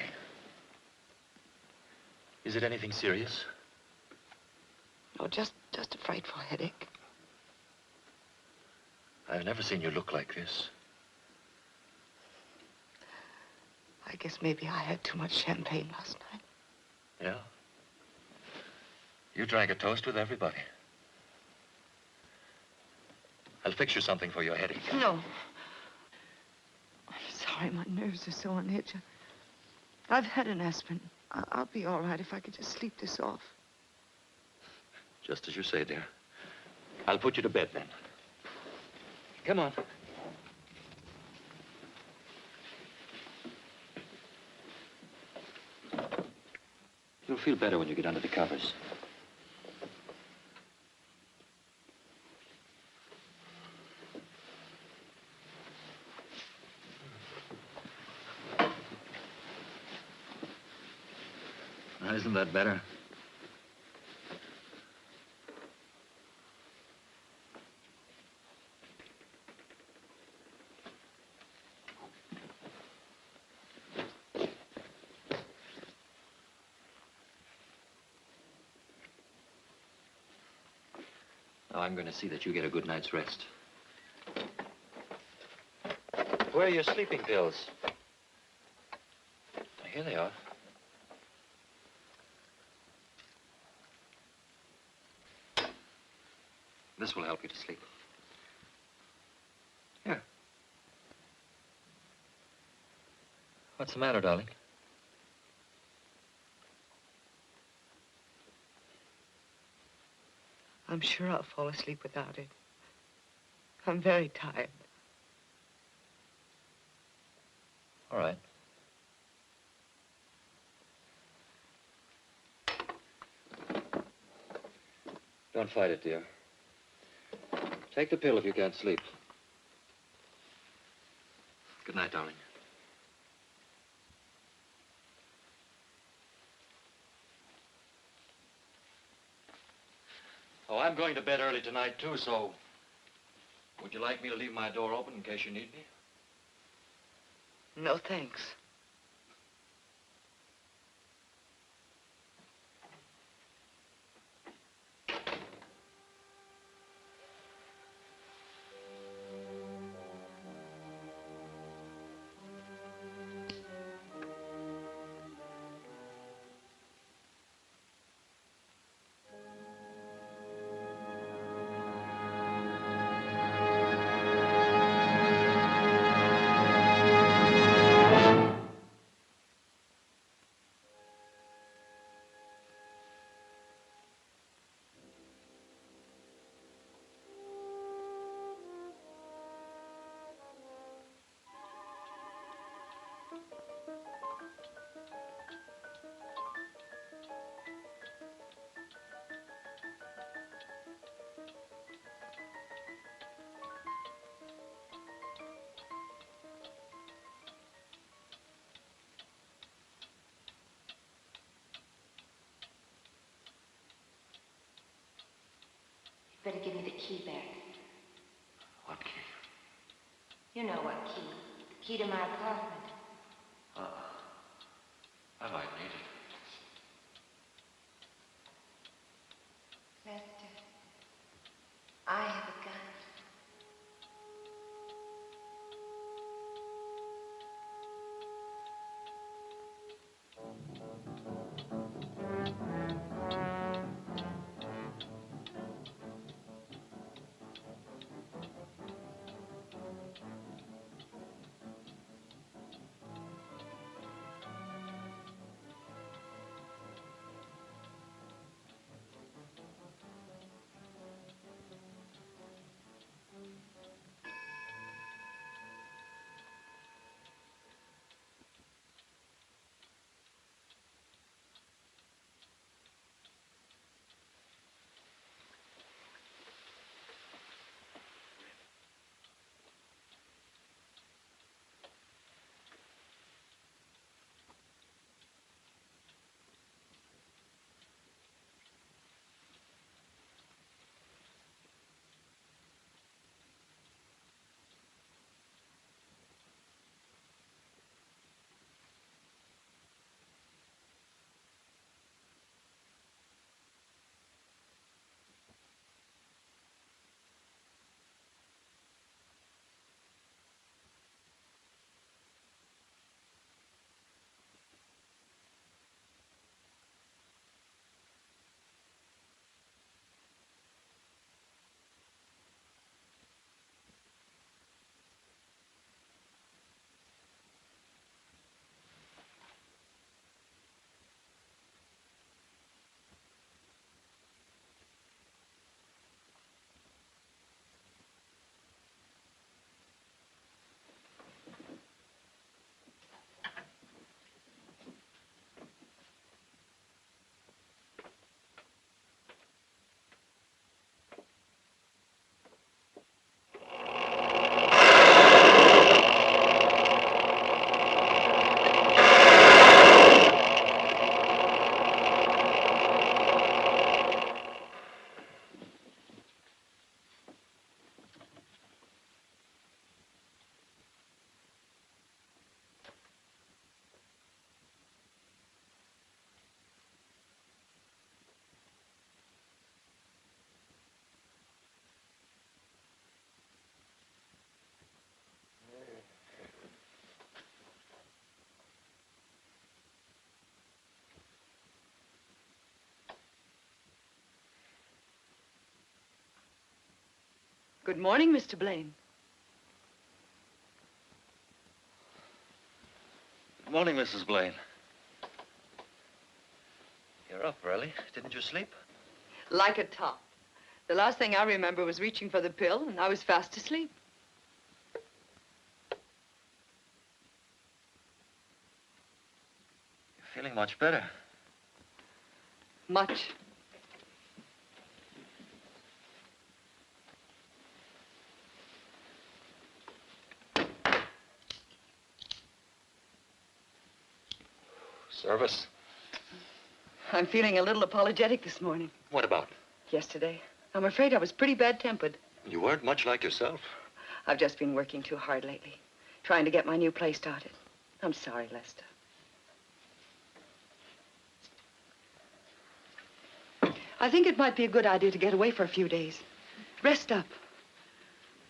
Is it anything serious? No, just a frightful headache. I've never seen you look like this. I guess maybe I had too much champagne last night. Yeah? You drank a toast with everybody. I'll fix you something for your headache. No. I'm sorry, my nerves are so on edge. I've had an aspirin. I'll be all right if I could just sleep this off. Just as you say, dear. I'll put you to bed then. Come on. You'll feel better when you get under the covers. Now, isn't that better? Now, I'm going to see that you get a good night's rest. Where are your sleeping pills? Here they are. This will help you to sleep. Here. What's the matter, darling? I'm sure I'll fall asleep without it. I'm very tired. All right. Don't fight it, dear. Take the pill if you can't sleep. Good night, darling. Oh, I'm going to bed early tonight, too, so would you like me to leave my door open in case you need me? No, thanks. Better give me the key back. What key? You know what key. The key to my apartment. I might need it. Lester, I have a gun. Good morning, Mr. Blaine. Good morning, Mrs. Blaine. You're up early. Didn't you sleep? Like a top. The last thing I remember was reaching for the pill, and I was fast asleep. You're feeling much better. Much. Service? I'm feeling a little apologetic this morning. What about? Yesterday, I'm afraid I was pretty bad-tempered. You weren't much like yourself. I've just been working too hard lately, trying to get my new play started. I'm sorry, Lester. I think it might be a good idea to get away for a few days. Rest up.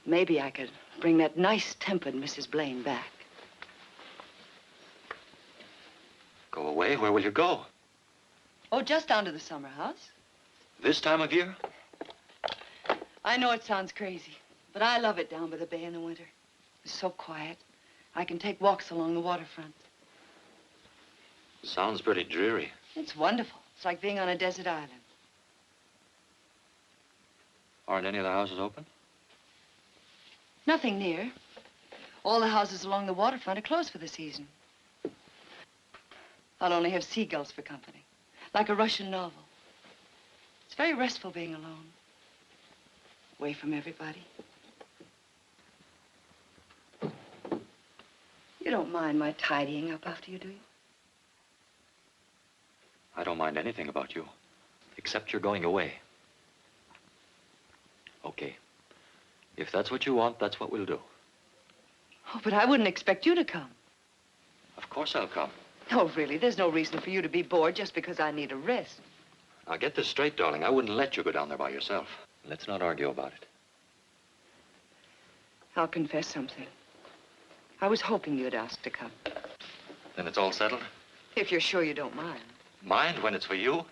Maybe I could bring that nice-tempered Mrs. Blaine back. Go away? Where will you go? Oh, just down to the summer house. This time of year? I know it sounds crazy, but I love it down by the bay in the winter. It's so quiet. I can take walks along the waterfront. Sounds pretty dreary. It's wonderful. It's like being on a desert island. Aren't any of the houses open? Nothing near. All the houses along the waterfront are closed for the season. I'll only have seagulls for company, like a Russian novel. It's very restful being alone, away from everybody. You don't mind my tidying up after you, do you? I don't mind anything about you, except you're going away. Okay. If that's what you want, that's what we'll do. Oh, but I wouldn't expect you to come. Of course I'll come. Oh, really, there's no reason for you to be bored just because I need a rest. Now, get this straight, darling. I wouldn't let you go down there by yourself. Let's not argue about it. I'll confess something. I was hoping you'd ask to come. Then it's all settled? If you're sure you don't mind. Mind when it's for you?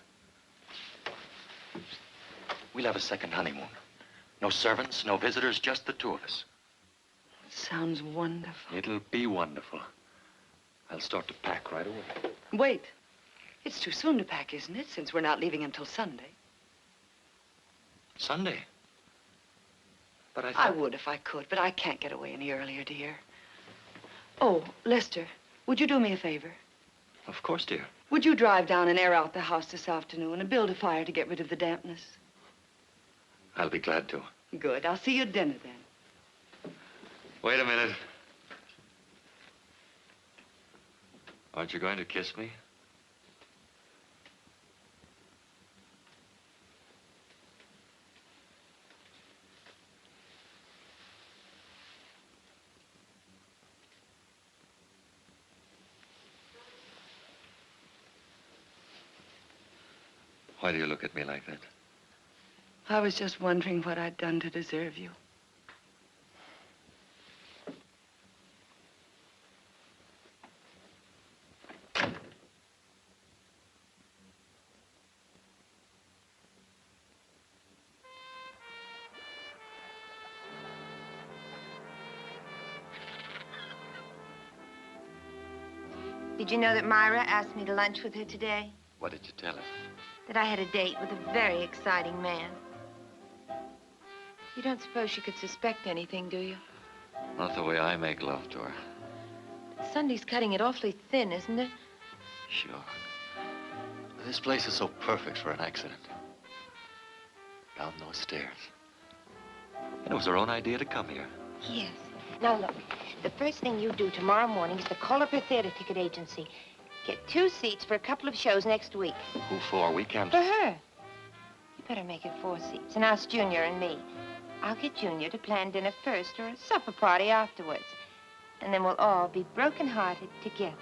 We'll have a second honeymoon. No servants, no visitors, just the two of us. Sounds wonderful. It'll be wonderful. I'll start to pack right away. Wait. It's too soon to pack, isn't it, since we're not leaving until Sunday? Sunday? But I would if I could, but I can't get away any earlier, dear. Oh, Lester, would you do me a favor? Of course, dear. Would you drive down and air out the house this afternoon and build a fire to get rid of the dampness? I'll be glad to. Good. I'll see you at dinner then. Wait a minute. Aren't you going to kiss me? Why do you look at me like that? I was just wondering what I'd done to deserve you. Did you know that Myra asked me to lunch with her today? What did you tell her? That I had a date with a very exciting man. You don't suppose she could suspect anything, do you? Not the way I make love to her. Sunday's cutting it awfully thin, isn't it? Sure. This place is so perfect for an accident. Down those stairs. And it was her own idea to come here. Yes. Now, look, the first thing you do tomorrow morning is to call up her theater ticket agency. Get 2 seats for a couple of shows next week. Who for? We can't... For her. You better make it 4 seats and ask Junior and me. I'll get Junior to plan dinner first or a supper party afterwards. And then we'll all be broken-hearted together.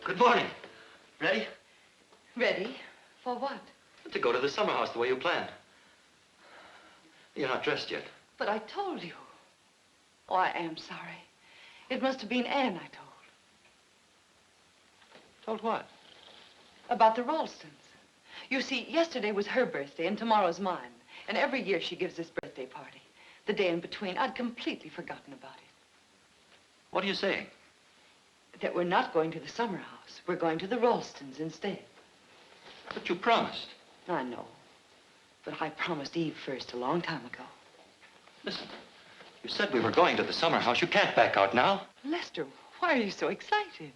Good morning. Ready? Ready? For what? To go to the summer house the way you planned. You're not dressed yet. But I told you. Oh, I am sorry. It must have been Anne I told. Told what? About the Ralstons. You see, yesterday was her birthday and tomorrow's mine. And every year she gives this birthday party. The day in between, I'd completely forgotten about it. What are you saying? That we're not going to the summer house. We're going to the Ralstons instead. But you promised. I know. But I promised Eve first a long time ago. Listen, you said we were going to the summer house. You can't back out now. Lester, why are you so excited?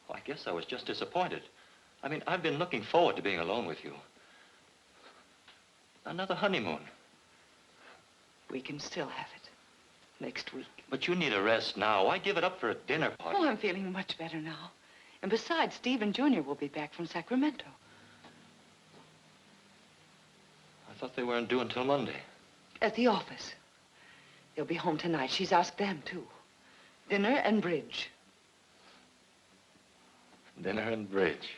Well, I guess I was just disappointed. I mean, I've been looking forward to being alone with you. Another honeymoon. We can still have it. Next week. But you need a rest now. Why give it up for a dinner party? Oh, I'm feeling much better now. And besides, Steve and Junior will be back from Sacramento. I thought they weren't due until Monday. At the office. They'll be home tonight. She's asked them, too. Dinner and bridge. Dinner and bridge.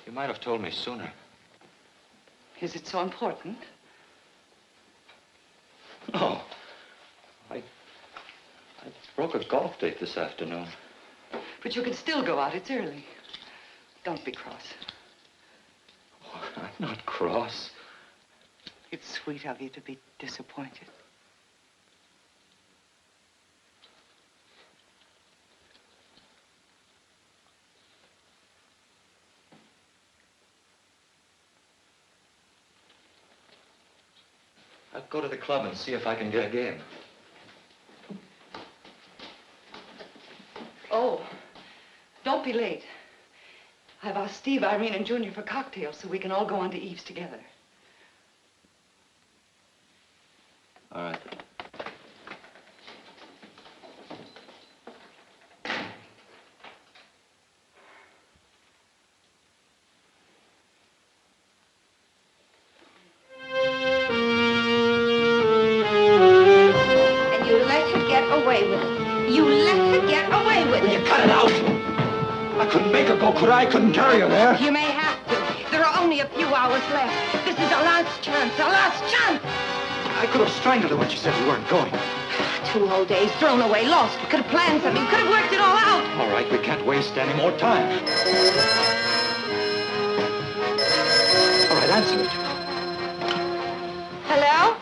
You might have told me sooner. Is it so important? No. I broke a golf date this afternoon. But you can still go out. It's early. Don't be cross. Oh, I'm not cross. It's sweet of you to be disappointed. I'll go to the club and see if I can get a game. Oh, don't be late. I've asked Steve, Irene, and Junior for cocktails so we can all go on to Eve's together. All right. And you let her get away with it. You let her get away with it. Will you cut it out? I couldn't make her go, could I? I couldn't carry her there. You may have to. There are only a few hours left. This is our last chance. Our last chance. I could have strangled her when she said we weren't going. 2 whole days thrown away, lost. We could have planned something. We could have worked it all out. All right, we can't waste any more time. All right, answer it. Hello?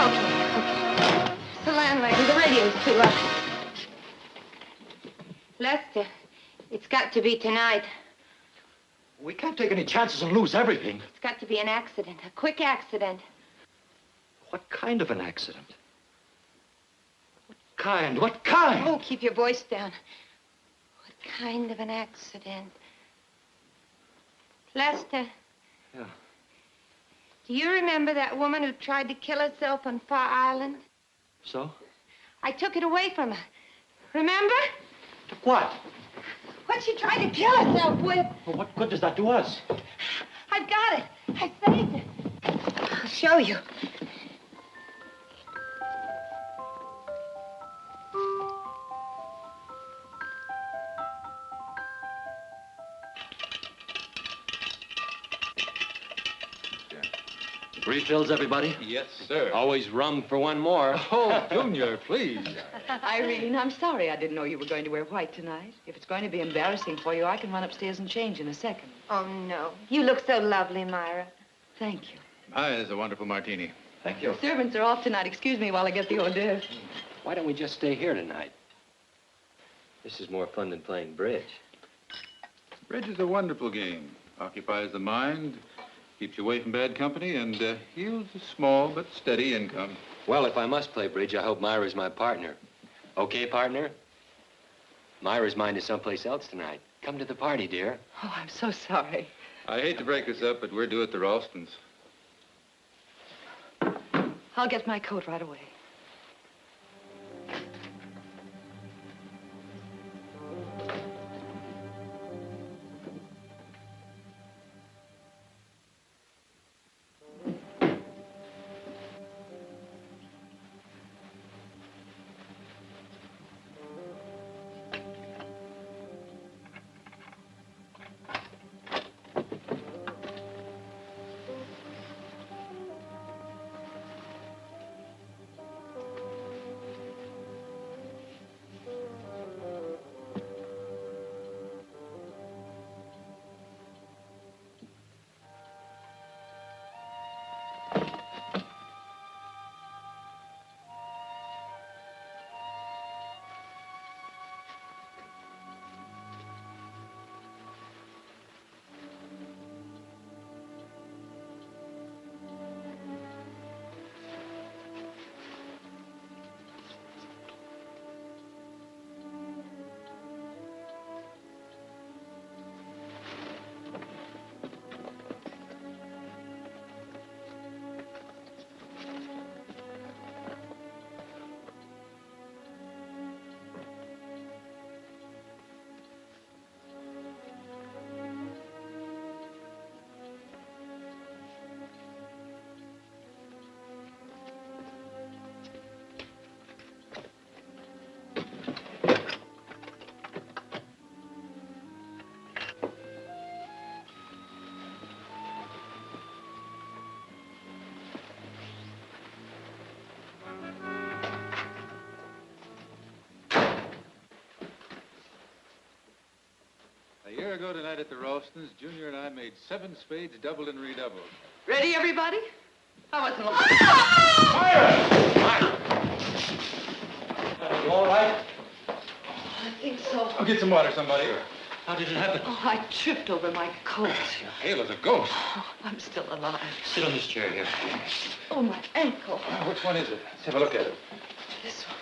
Okay. It's the landlady. The radio's too loud. Lester, it's got to be tonight. We can't take any chances and lose everything. It's got to be an accident, a quick accident. What kind of an accident? What kind? What kind? Oh, keep your voice down. What kind of an accident? Lester. Yeah. Do you remember that woman who tried to kill herself on Far Island? So? I took it away from her. Remember? Took what? What she tried to kill herself with. Well, what good does that do us? I've got it. I saved it. I'll show you. Refills, everybody? Yes, sir. Always rum for one more. Oh, Junior, please. Irene, I'm sorry I didn't know you were going to wear white tonight. If it's going to be embarrassing for you, I can run upstairs and change in a second. Oh, no. You look so lovely, Myra. Thank you. Hi, it's a wonderful martini. Thank you. The servants are off tonight. Excuse me while I get the hors d'oeuvres. Why don't we just stay here tonight? This is more fun than playing bridge. Bridge is a wonderful game. Occupies the mind, keeps you away from bad company, and yields a small but steady income. Well, if I must play bridge, I hope Myra's my partner. Okay, partner? Myra's mind is someplace else tonight. Come to the party, dear. Oh, I'm so sorry. I hate to break this up, but we're due at the Ralstons. I'll get my coat right away. year ago tonight at the Ralstons, Junior and I made 7 spades, doubled and redoubled. Ready, everybody? I wasn't long. You all right? I think so. I'll get some water, somebody. How did it happen? Oh, I tripped over my coat. You're pale as a ghost. Oh, I'm still alive. Sit on this chair here. Oh, my ankle. Which one is it? Let's have a look at it. This one.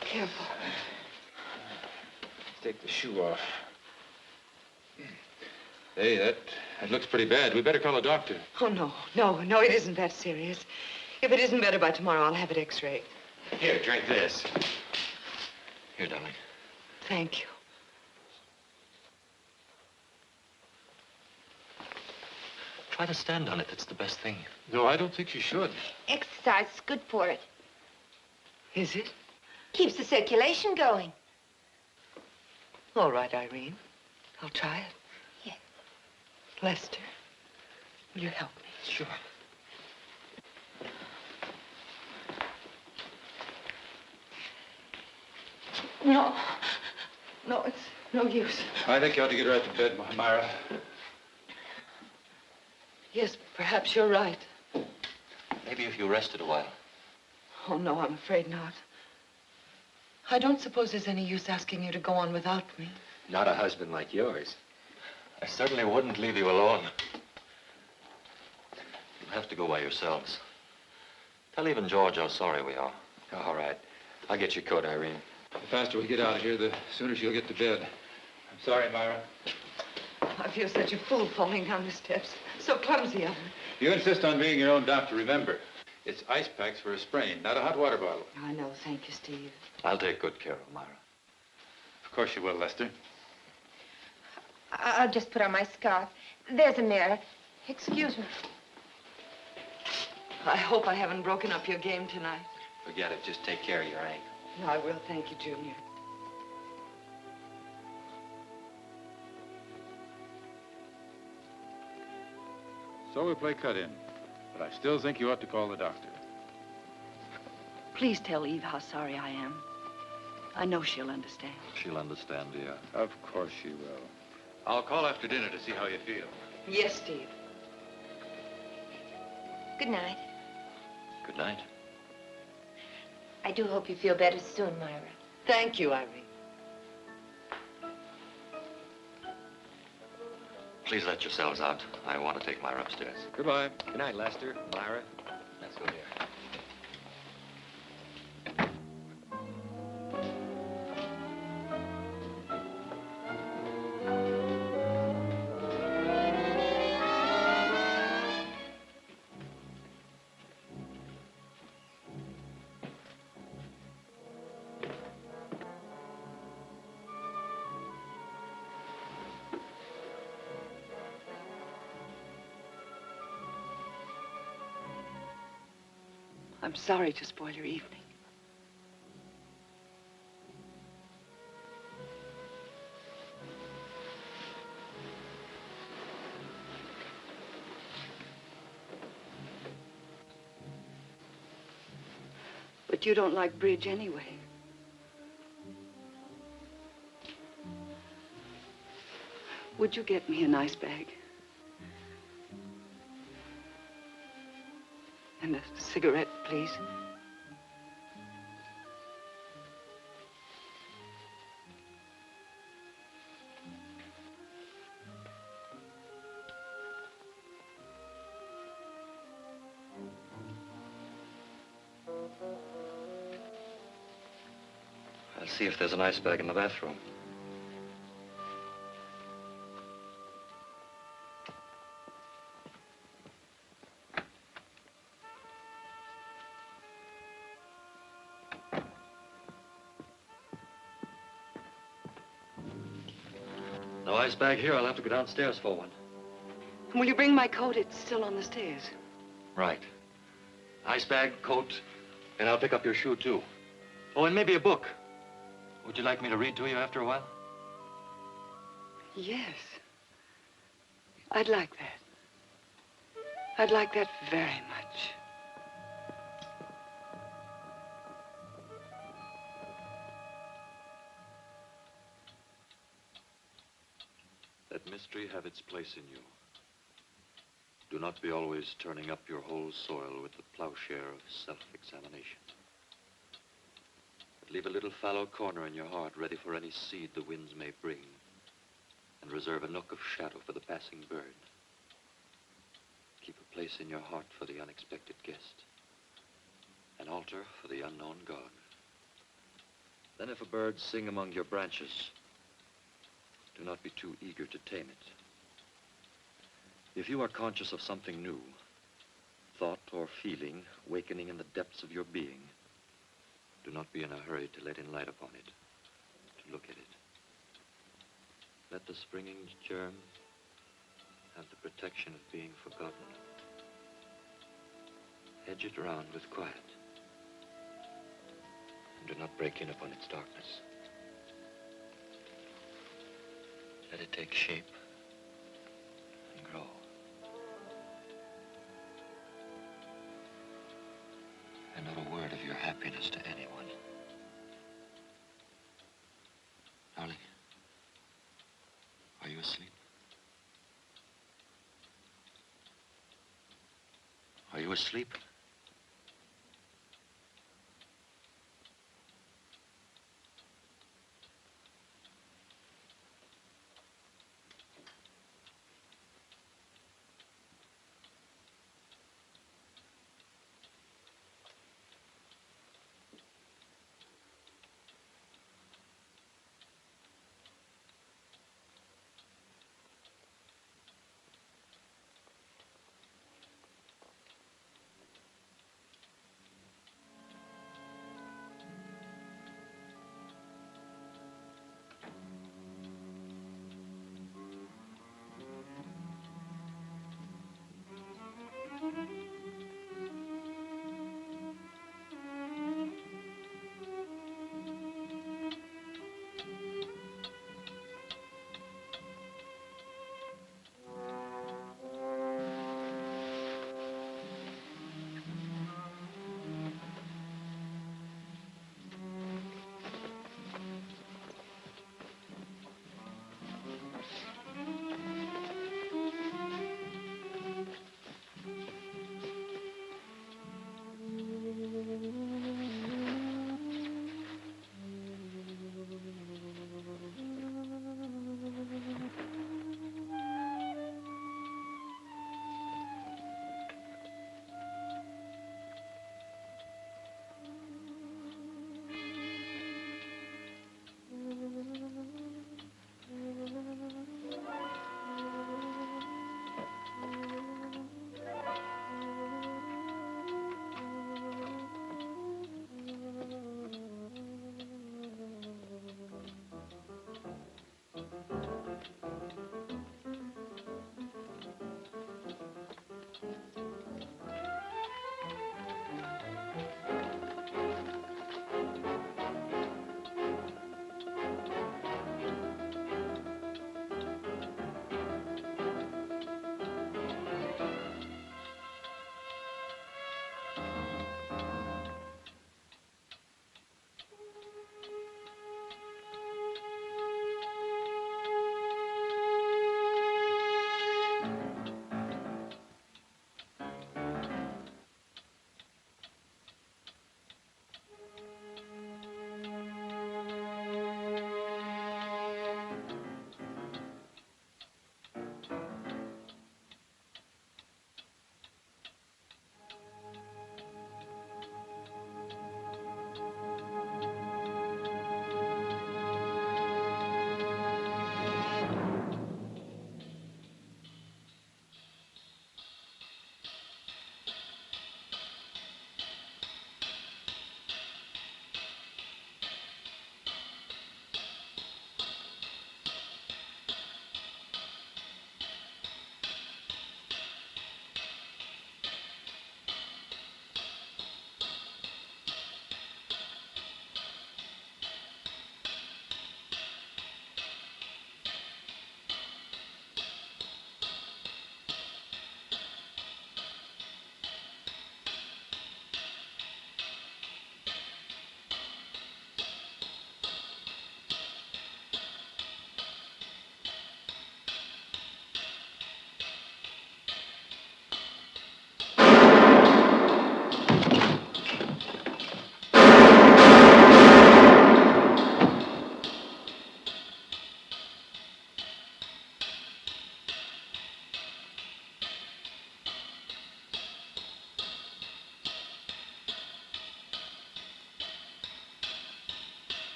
Careful. Let's take the shoe off. Hey, that looks pretty bad. We better call a doctor. Oh, no, it isn't that serious. If it isn't better by tomorrow, I'll have it x-rayed. Here, drink this. Here, darling. Thank you. Try to stand on it. It's the best thing. No, I don't think you should. Exercise is good for it. Is it? Keeps the circulation going. All right, Irene. I'll try it. Yes. Lester, will you help me? Sure. No, it's no use. I think you ought to get her out to bed, Myra. Yes, perhaps you're right. Maybe if you rested a while. Oh, no, I'm afraid not. I don't suppose there's any use asking you to go on without me. Not a husband like yours. I certainly wouldn't leave you alone. You'll have to go by yourselves. Tell even George how sorry we are. All right. I'll get your coat, Irene. The faster we get out of here, the sooner she'll get to bed. I'm sorry, Myra. I feel such a fool falling down the steps. So clumsy of me. You insist on being your own doctor, remember. It's ice packs for a sprain, not a hot water bottle. I know. Thank you, Steve. I'll take good care of Myra. Of course you will, Lester. I'll just put on my scarf. There's a mirror. Excuse me. I hope I haven't broken up your game tonight. Forget it. Just take care of your ankle. No, I will. Thank you, Junior. So we play cut-in. But I still think you ought to call the doctor. Please tell Eve how sorry I am. I know she'll understand. She'll understand, dear. Of course she will. I'll call after dinner to see how you feel. Yes, Steve. Good night. Good night. I do hope you feel better soon, Myra. Thank you, Irene. Please let yourselves out. I want to take Myra upstairs. Goodbye. Good night, Lester. Myra. Let's go here. I'm sorry to spoil your evening. But you don't like bridge anyway. Would you get me a nice bag? And a cigarette, please. I'll see if there's an ice bag in the bathroom. No ice bag here. I'll have to go downstairs for one. Will you bring my coat? It's still on the stairs. Right. Ice bag, coat, and I'll pick up your shoe, too. Oh, and maybe a book. Would you like me to read to you after a while? Yes. I'd like that. I'd like that very much. Industry have its place in you. Do not be always turning up your whole soil with the plowshare of self-examination. But leave a little fallow corner in your heart ready for any seed the winds may bring, and reserve a nook of shadow for the passing bird. Keep a place in your heart for the unexpected guest, an altar for the unknown God. Then if a bird sing among your branches, do not be too eager to tame it. If you are conscious of something new, thought or feeling wakening in the depths of your being, do not be in a hurry to let in light upon it, to look at it. Let the springing germ have the protection of being forgotten. Hedge it round with quiet, and do not break in upon its darkness. Let it take shape and grow. And not a word of your happiness to anyone. Darling, are you asleep? Are you asleep?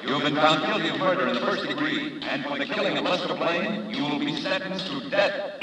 You have been found guilty of murder in the first degree, and for the killing of Lester Blaine, you will be sentenced to death.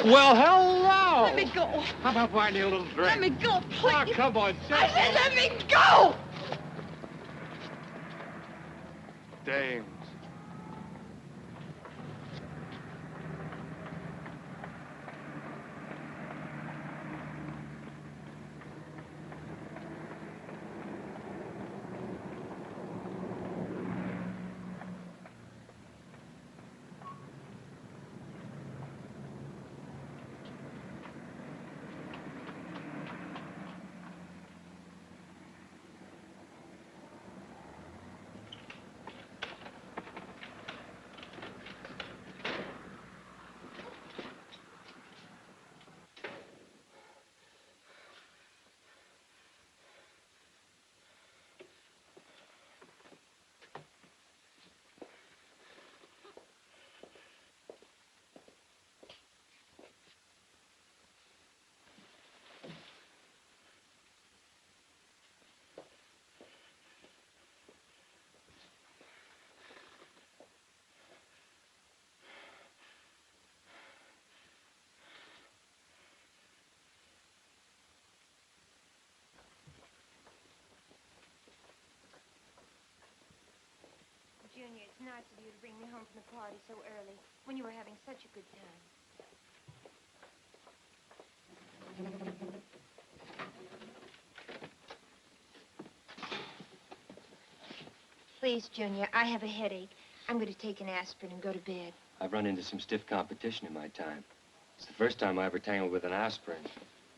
Well, hello. Let me go. How about buying you a little drink? Let me go, please. Oh, come on, I said let me go! Dames. Junior, it's nice of you to bring me home from the party so early, when you were having such a good time. Please, Junior, I have a headache. I'm going to take an aspirin and go to bed. I've run into some stiff competition in my time. It's the first time I ever tangled with an aspirin.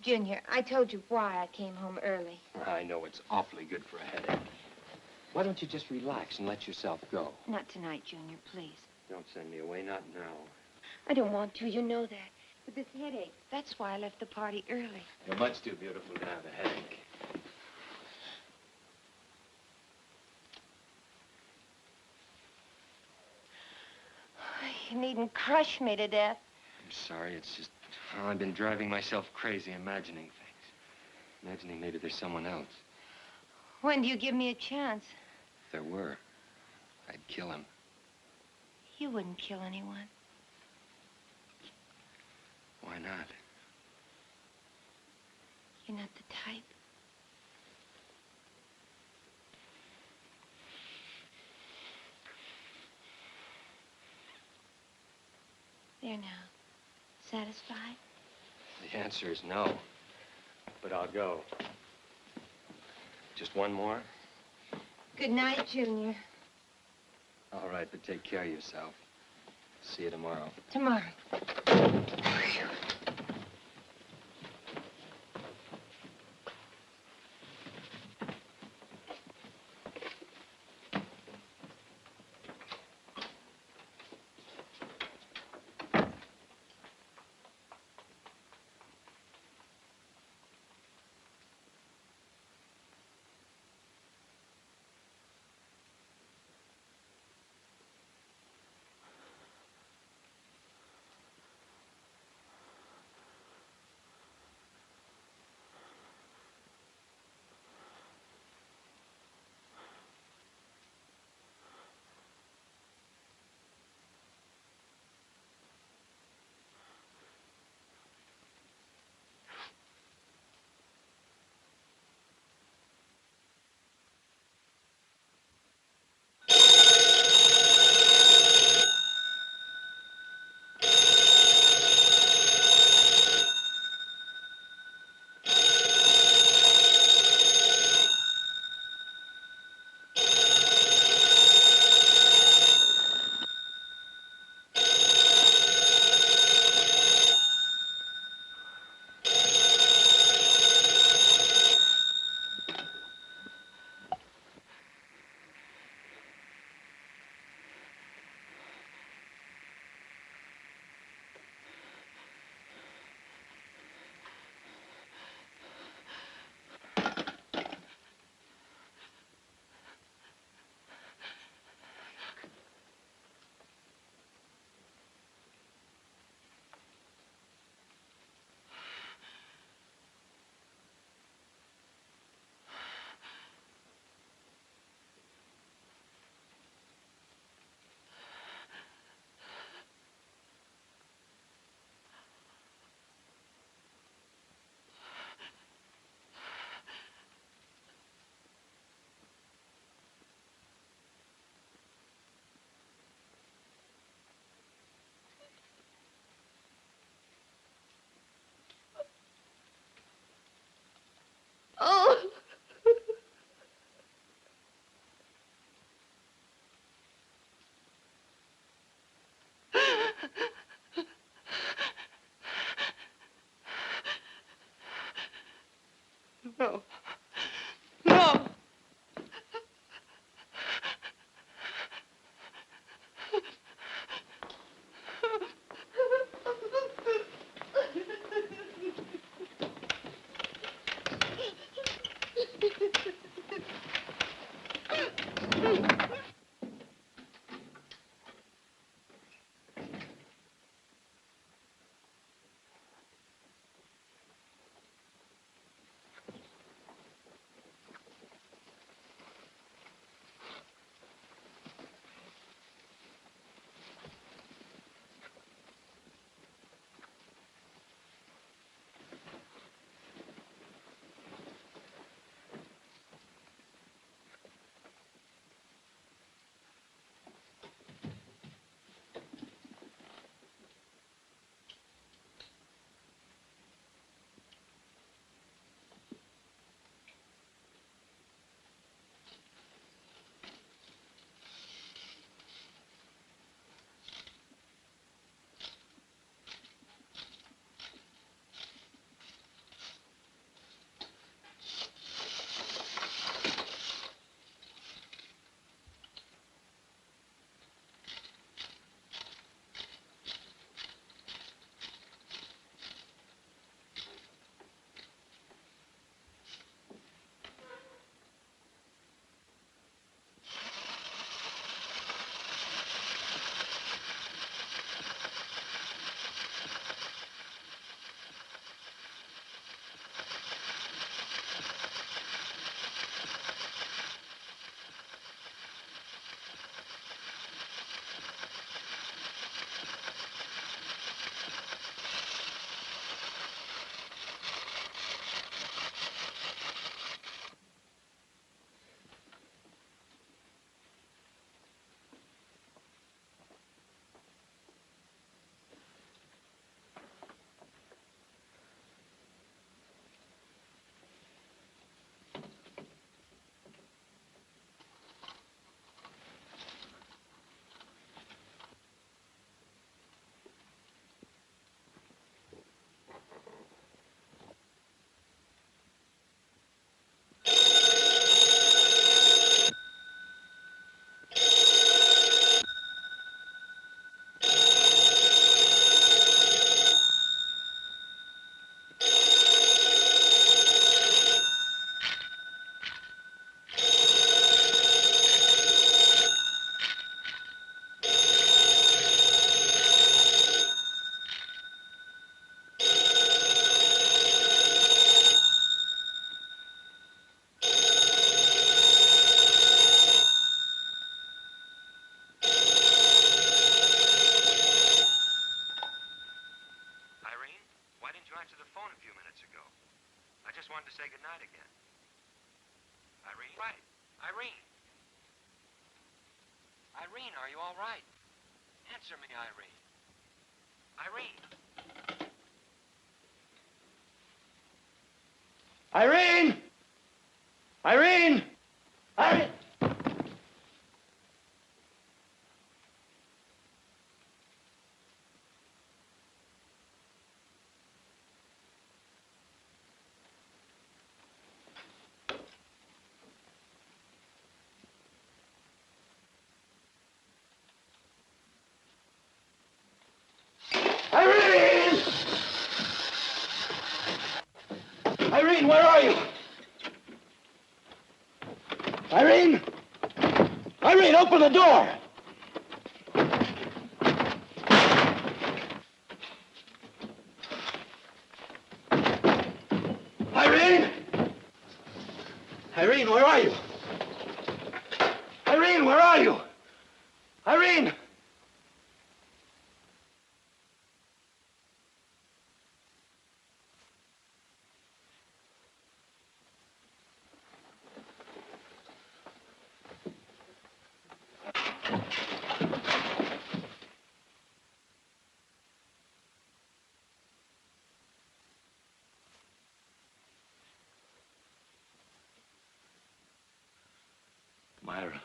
Junior, I told you why I came home early. I know it's awfully good for a headache. Why don't you just relax and let yourself go? Not tonight, Junior, please. Don't send me away, not now. I don't want to, you know that. But this headache, that's why I left the party early. You're much too beautiful to have a headache. You needn't crush me to death. I'm sorry, it's just, well, I've been driving myself crazy imagining things. Imagining maybe there's someone else. When do you give me a chance? If there were, I'd kill him. You wouldn't kill anyone. Why not? You're not the type. There now. Satisfied? The answer is no. But I'll go. Just one more? Good night, Junior. All right, but take care of yourself. See you tomorrow. Tomorrow. say goodnight again. Irene? Right. Irene. Irene, are you all right? Answer me, Irene. Irene! Irene! Irene! Irene! Irene! Irene, where are you? Irene! Irene, open the door! Irene! Irene, where are you? Irene, where are you? Irene! Myra.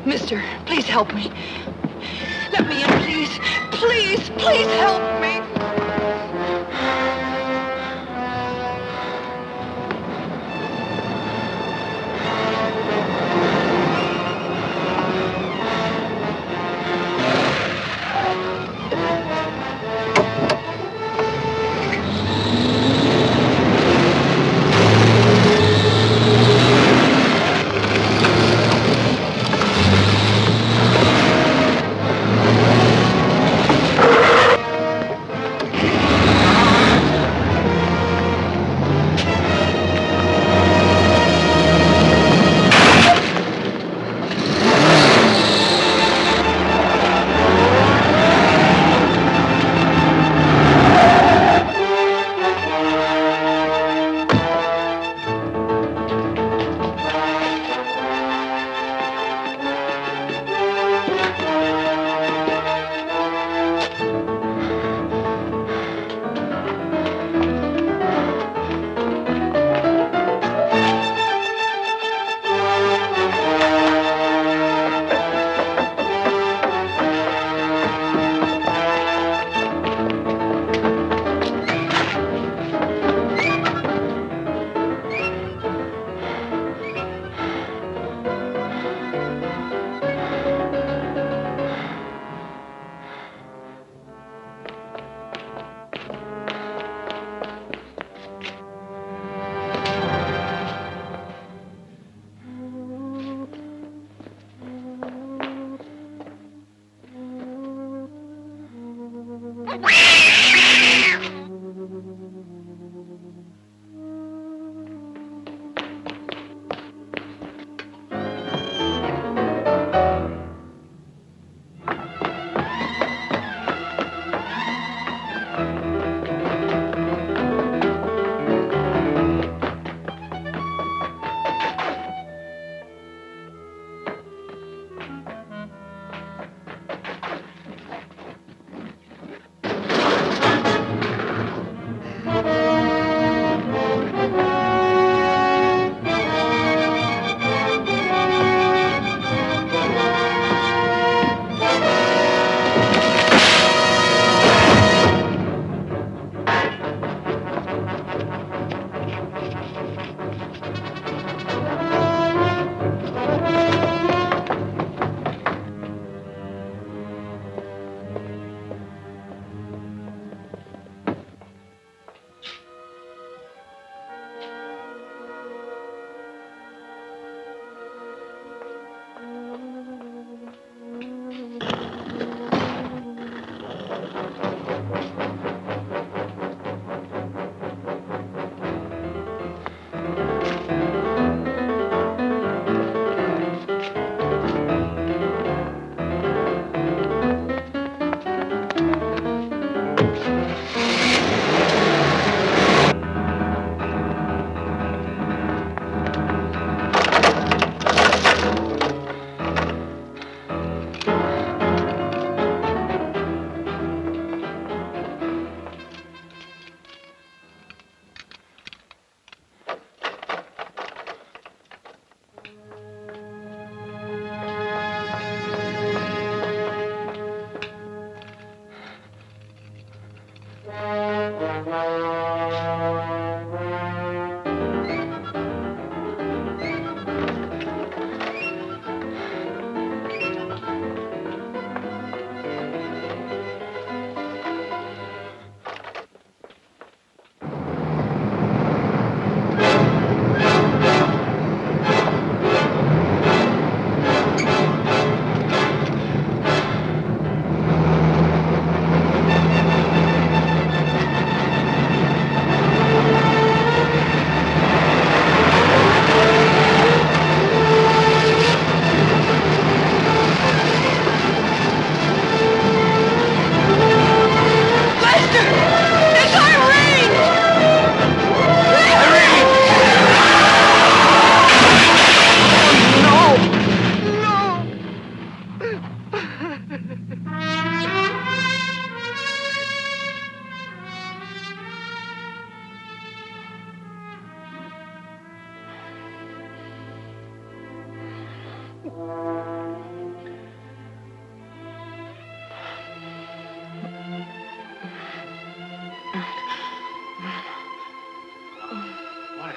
Mister, please help me. Let me in, please. Please help me.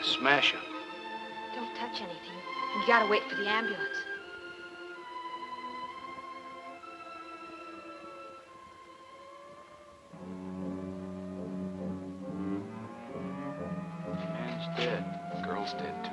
Smash her. Don't touch anything. You gotta wait for the ambulance. Man's dead. Girl's dead, too.